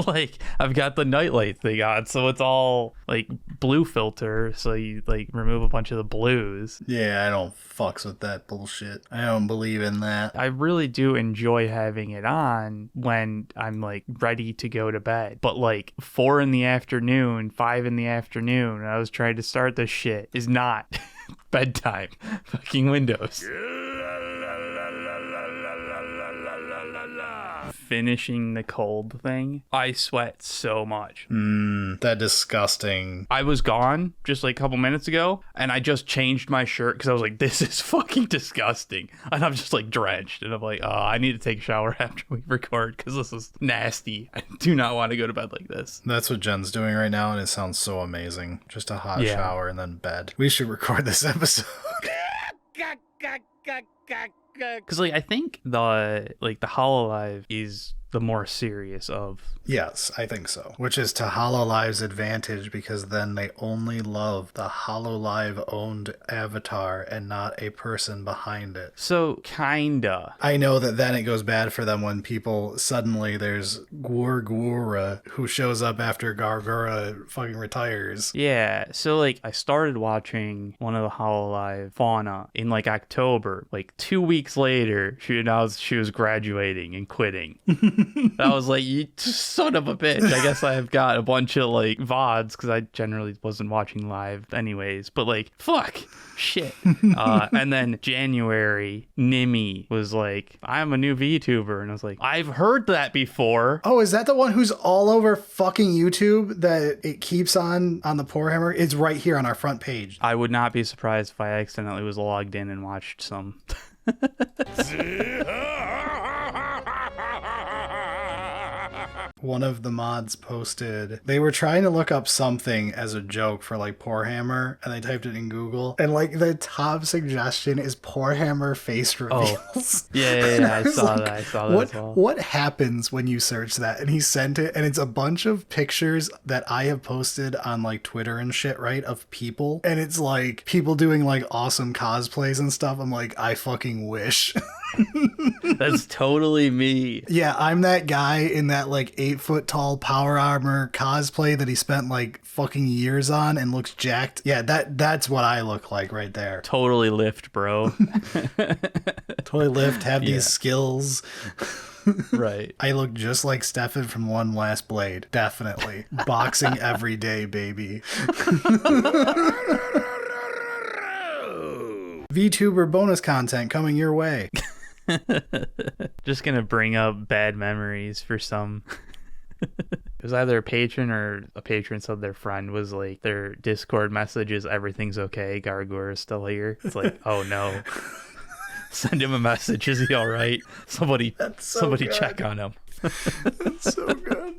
Like, I've got the nightlight thing on, so it's all like blue filter, so you like remove a bunch of the blues. Yeah, I don't fucks with that bullshit. I don't believe in that. I really do enjoy having it on when I'm like ready to go to bed. But like 4 in the afternoon, 5 in the afternoon, I was trying to start this shit is not bedtime. Fucking Windows. Finishing the cold thing, I sweat so much. That disgusting. I was gone just like a couple minutes ago, and I just changed my shirt because I was like, this is fucking disgusting. And I'm just like drenched, and I'm like, oh, I need to take a shower after we record because this is nasty. I do not want to go to bed like this. That's what Jen's doing right now, and it sounds so amazing. Just a hot Yeah. shower and then bed. We should record this episode. Because like I think the Hololive is the more serious of. Yes, I think so. Which is to Hololive's advantage, because then they only love the Hololive owned avatar and not a person behind it. So kinda. I know that then it goes bad for them when people suddenly there's Gorgora who shows up after Gargura fucking retires. Yeah, so like I started watching one of the Hololive Fauna in like October. Like 2 weeks later, she announced she was graduating and quitting. I was like, you son of a bitch. I guess I've got a bunch of like VODs because I generally wasn't watching live anyways. But like, fuck, shit. And then January, Nimi was like, I'm a new VTuber. And I was like, I've heard that before. Oh, is that the one who's all over fucking YouTube that it keeps on the Poorhammer? It's right here on our front page. I would not be surprised if I accidentally was logged in and watched some. One of the mods posted, they were trying to look up something as a joke for like Poorhammer, and they typed it in Google, and like the top suggestion is Poorhammer face reveals. Yeah, I saw that as well. What happens when you search that? And he sent it, and it's a bunch of pictures that I have posted on like Twitter and shit, right, of people, and it's like people doing like awesome cosplays and stuff. I'm like, I fucking wish. That's totally me. Yeah, I'm that guy in that like 8-foot tall power armor cosplay that he spent like fucking years on and looks jacked. Yeah, that's what I look like right there. Totally lift, bro. Totally lift, have these skills. Right. I look just like Stefan from One Last Blade. Definitely. Boxing every day, baby. VTuber bonus content coming your way. Just gonna bring up bad memories for some. It was either a patron or a patron said their friend was like, their Discord message is everything's okay, Gargoyle is still here. It's like, oh no. Send him a message. Is he all right? Somebody good. check on him. That's so good.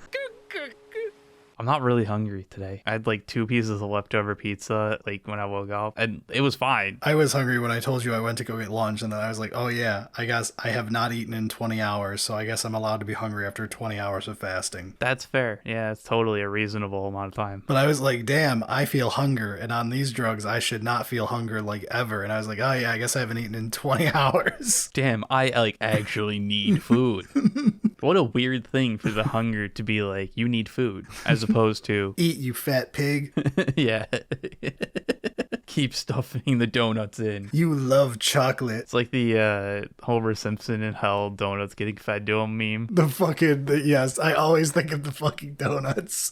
I'm not really hungry today. I had like 2 pieces of leftover pizza like when I woke up, and it was fine. I was hungry when I told you I went to go get lunch, and then I was like, oh yeah, I guess I have not eaten in 20 hours, so I guess I'm allowed to be hungry after 20 hours of fasting. That's fair. Yeah, it's totally a reasonable amount of time. But I was like, damn, I feel hunger, and on these drugs, I should not feel hunger like ever. And I was like, oh yeah, I guess I haven't eaten in 20 hours. Damn, I like actually need food. What a weird thing for the hunger to be like, you need food, as opposed to Eat, you fat pig. yeah. Keep stuffing the donuts in. You love chocolate. It's like the Homer Simpson in hell donuts getting fed to him meme. Yes, I always think of the fucking donuts.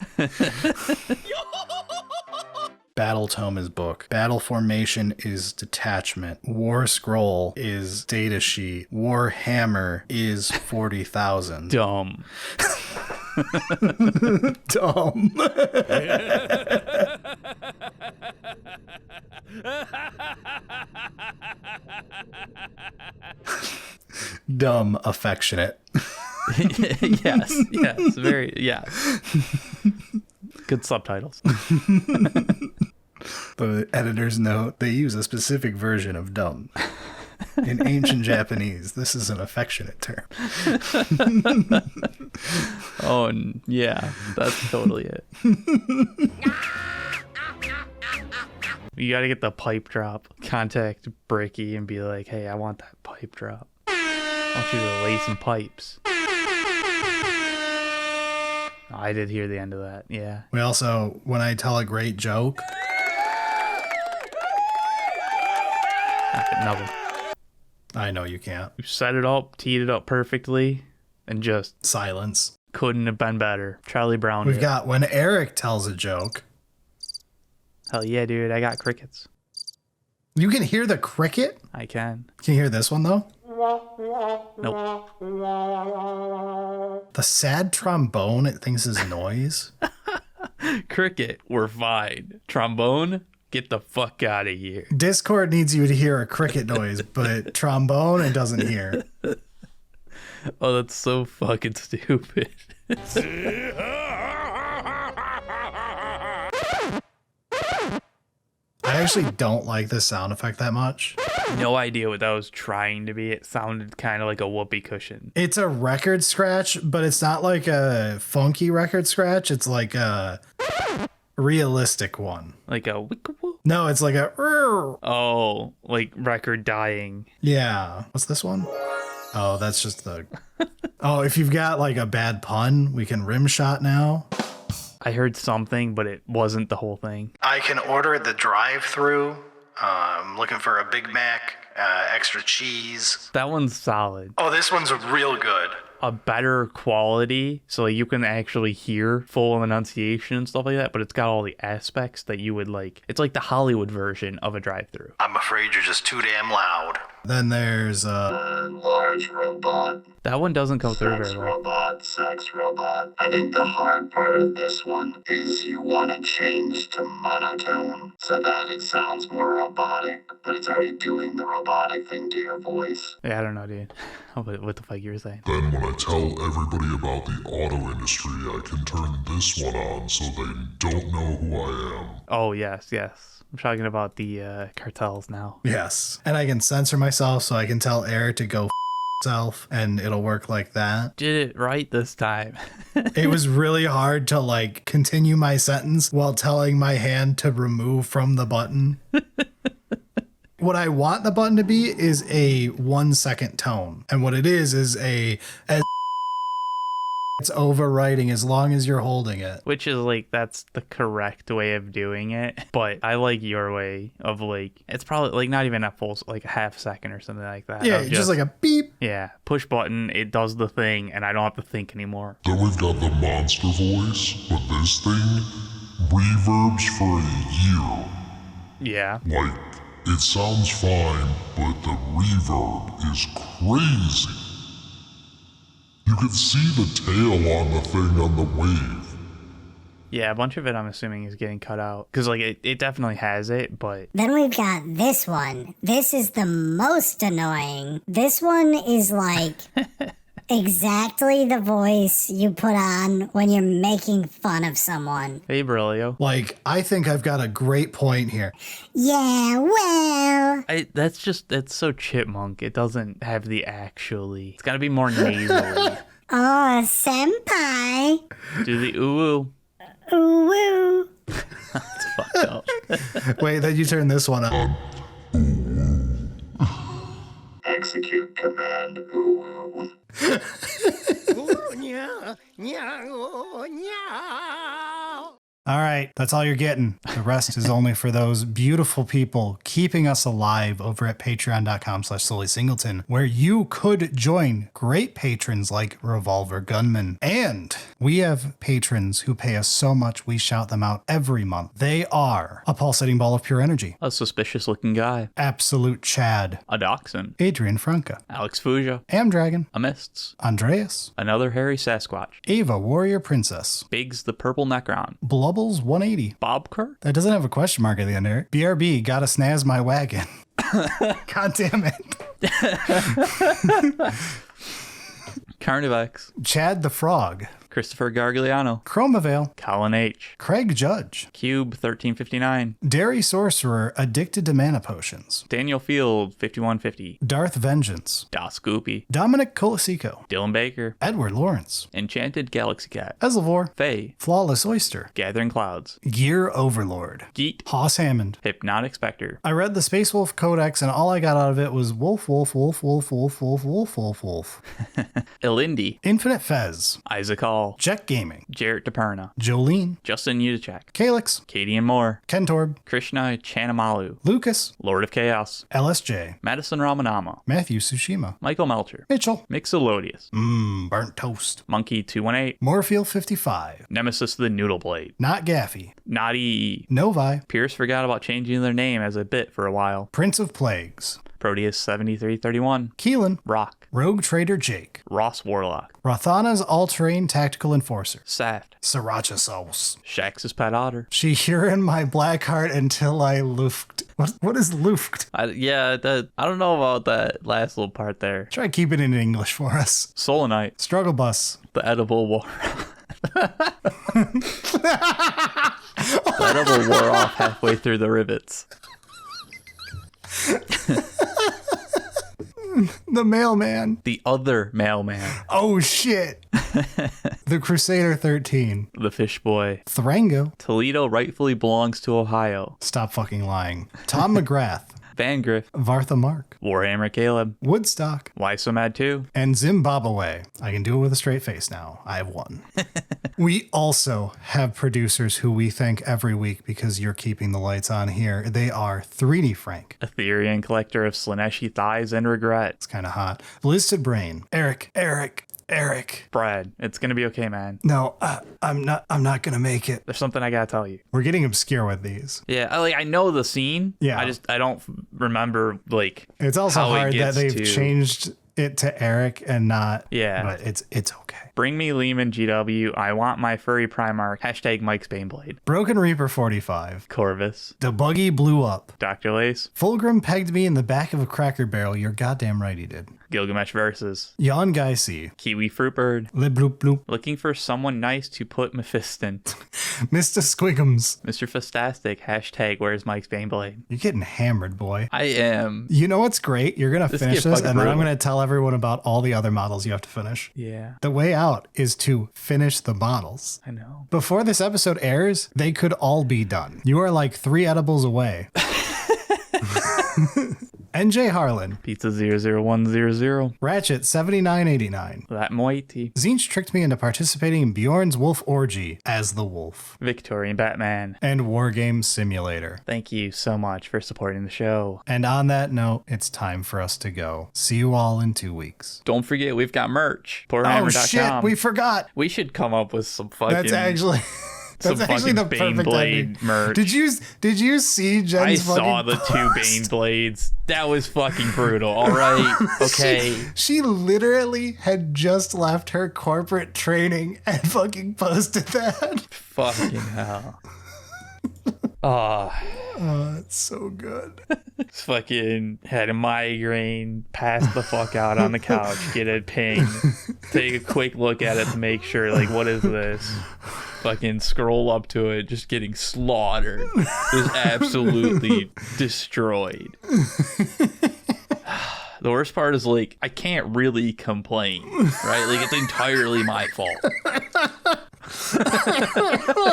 Battle Tome is book. Battle Formation is detachment. War Scroll is data sheet. War Hammer is 40,000. Dumb. Dumb. Dumb, affectionate. yes, very, yeah. Good subtitles. The editor's note, they use a specific version of dumb. In ancient Japanese, this is an affectionate term. Oh, yeah, that's totally it. You gotta get the pipe drop. Contact Bricky and be like, hey, I want that pipe drop. I want you to lay some pipes. I did hear the end of that. Yeah. We also, when I tell a great joke, Nothing. I know you can't. You set it up, teed it up perfectly, and just Silence. couldn't have been better. Charlie Brown. We've did. got when Eric tells a joke. Hell yeah, dude. I got crickets. You can hear the cricket? I can. Can you hear this one, though? Nope. The sad trombone, it thinks is noise. Cricket, we're fine. Trombone, get the fuck out of here. Discord needs you to hear a cricket noise, but trombone, it doesn't hear. Oh, that's so fucking stupid. I actually don't like this sound effect that much. No idea what that was trying to be. It sounded kind of like a whoopee cushion. It's a record scratch, but it's not like a funky record scratch. It's like a realistic one. Like a wickawoo? No, it's like a... Oh, like record dying. Yeah. What's this one? Oh, that's just the... Oh, if you've got like a bad pun, we can rim shot now. I heard something, but it wasn't the whole thing. I can order at the drive-thru. I'm looking for a Big Mac, extra cheese. That one's solid. Oh, this one's real good. A better quality, so like you can actually hear full enunciation and stuff like that, but it's got all the aspects that you would like. It's like the Hollywood version of a drive-thru. I'm afraid you're just too damn loud. Then there's large robot, That one doesn't come through sex very well. robot, sex robot. I think the hard part of this one is you want to change to monotone so that it sounds more robotic, but it's already doing the robotic thing to your voice. Yeah, I don't know, dude. What the fuck you were saying? Then when I tell everybody about the auto industry, I can turn this one on so they don't know who I am. Oh, yes. I'm talking about the cartels now. yes. And I can censor myself so I can tell Eric to go himself and it'll work like that. Did it right this time. It was really hard to like continue my sentence while telling my hand to remove from the button. What I want the button to be is a 1 second tone. And what it is a it's overwriting as long as you're holding it. Which is like, that's the correct way of doing it. But I like your way of like, it's probably like not even a full, like a half second or something like that. Yeah, Of just like a beep. Yeah, push button, it does the thing, and I don't have to think anymore. Then we've got the monster voice, but this thing reverbs for a year. Yeah. Like, it sounds fine, but the reverb is crazy. You can see the tail on the thing on the wave. Yeah, a bunch of it I'm assuming is getting cut out. Because like it definitely has it, but Then we've got this one. This is the most annoying. This one is like exactly the voice you put on when you're making fun of someone. hey Berilio. Like, I think I've got a great point here. Yeah, well. That's so chipmunk. It doesn't have the actually. It's gotta be more nasally. Oh, senpai. Do the ooh. Ooh, woo. It's fucked up. Wait, then you turn this one up. Execute command. Ooh. All right, that's all you're getting. The rest is only for those beautiful people keeping us alive over at patreon.com/SullySingleton, where you could join great patrons like Revolver Gunman. And we have patrons who pay us so much we shout them out every month. They are a pulsating ball of pure energy, A suspicious looking guy. Absolute Chad, A dachshund. Adrian Franca, Alex Fuja. Amdragon, A mists. Andreas, Another hairy Sasquatch. Ava Warrior Princess, Biggs the purple Necron. Blubbles 180. Bob Kerr. That doesn't have a question mark at the end there. BRB, gotta snaz my wagon. God damn it. Carnivex. Chad the Frog, Christopher Gargliano. Chromavale, Colin H. Craig Judge, Cube 1359. Dairy Sorcerer Addicted to Mana Potions, Daniel Field 5150. Darth Vengeance, Das Scoopy. Dominic Colasico, Dylan Baker. Edward Lawrence, Enchanted Galaxy Cat. Eslevor, Faye. Flawless Oyster, Gathering Clouds. Gear Overlord, Geet. Hoss Hammond. Hypnotic Spectre. I read the Space Wolf Codex and all I got out of it was wolf, wolf, wolf, wolf, wolf, wolf, wolf, wolf, wolf, wolf. Elindi. Infinite Fez, Isaac Hall. Hall, Jack Gaming, Jarrett DePerna, Jolene, Justin Udacek, Calyx, Katie and Moore, Kentorb, Krishna Chanamalu, Lucas, Lord of Chaos, LSJ, Madison Ramanama, Matthew Tsushima, Michael Melcher, Mitchell, Mixolodius, Burnt Toast, Monkey 218, Moorfield 55, Nemesis the Noodle Blade, Not Gaffy, Naughty. Novi, Pierce forgot about changing their name as a bit for a while. Prince of Plagues, Proteus 7331, Keelan, Rock, Rogue Trader Jake, Ross Warlock, Rothana's All-Terrain Tactical Enforcer, Saft, Sriracha Sauce, Shax's Pet Otter. She herein my black heart until I luft. What is luft? I don't know about that last little part there. Try keeping it in English for us. Solonite, Struggle Bus. the edible war. The edible wore off halfway through the rivets. The Mailman. The other mailman, Oh shit. The Crusader 13. the fish boy. Thrango. Toledo rightfully belongs to Ohio. Stop fucking lying. Tom McGrath. Van Griff, Vartha Mark. Warhammer Caleb, Woodstock. Why So Mad 2, And Zimbabwe. I can do it with a straight face now. I have won. We also have producers who we thank every week because you're keeping the lights on here. They are 3D Frank. Ethereum collector of Slaneshi thighs and regret. It's kind of hot. Blizzard Brain. Eric. Brad, it's gonna be okay, man. No, I'm not gonna make it. There's something I gotta tell you. We're getting obscure with these. Yeah, I know the scene. Yeah. I don't remember like. It's also how it hard that gets they've to- changed it to Eric and not. Yeah. But it's okay. Bring me Lehman GW. I want my furry Primarch. Hashtag Mike's Baneblade. Broken Reaper 45. Corvus. The buggy blew up. Dr. Lace. Fulgrim pegged me in the back of a Cracker Barrel. You're goddamn right he did. Gilgamesh Versus. Yon Guy C. Kiwi Fruitbird. Lib bloop bloop. Looking for someone nice to put Mephiston. Mr. Squiggums. Mr. Fastastic. Hashtag Where's Mike's Baneblade. You're getting hammered, boy. I am. You know what's great? You're going to This finish gets this, fucking and then I'm brutal. going to tell everyone about all the other models you have to finish. Yeah. The way out is to finish the models. I know. Before this episode airs, they could all be done. You are like 3 edibles away. NJ Harlan, Pizza 00100. Ratchet 7989. That Moiti. Zinch tricked me into participating in Bjorn's Wolf Orgy as the Wolf. Victorian Batman. And Wargame Simulator. Thank you so much for supporting the show. And on that note, it's time for us to go. See you all in 2 weeks. Don't forget, we've got merch. Oh Poorhammer.com. shit, we forgot. We should come up with some fucking. That's actually some the fucking perfect ending. Baneblade merch. Did you see Jen's I fucking saw the post? 2 Baneblades. That was fucking brutal. All right. Okay. She literally had just left her corporate training and fucking posted that. Fucking hell. Oh, Oh, it's so good. fucking had a migraine, passed the fuck out on the couch, get a ping, take a quick look at it to make sure, like, what is this? Fucking scroll up to it, just getting slaughtered. Just absolutely destroyed. The worst part is, like, I can't really complain, right? Like, it's entirely my fault.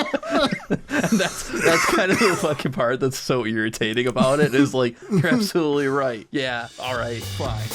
that's kind of the fucking part that's so irritating about it is like, you're absolutely right. Yeah, all right, fine.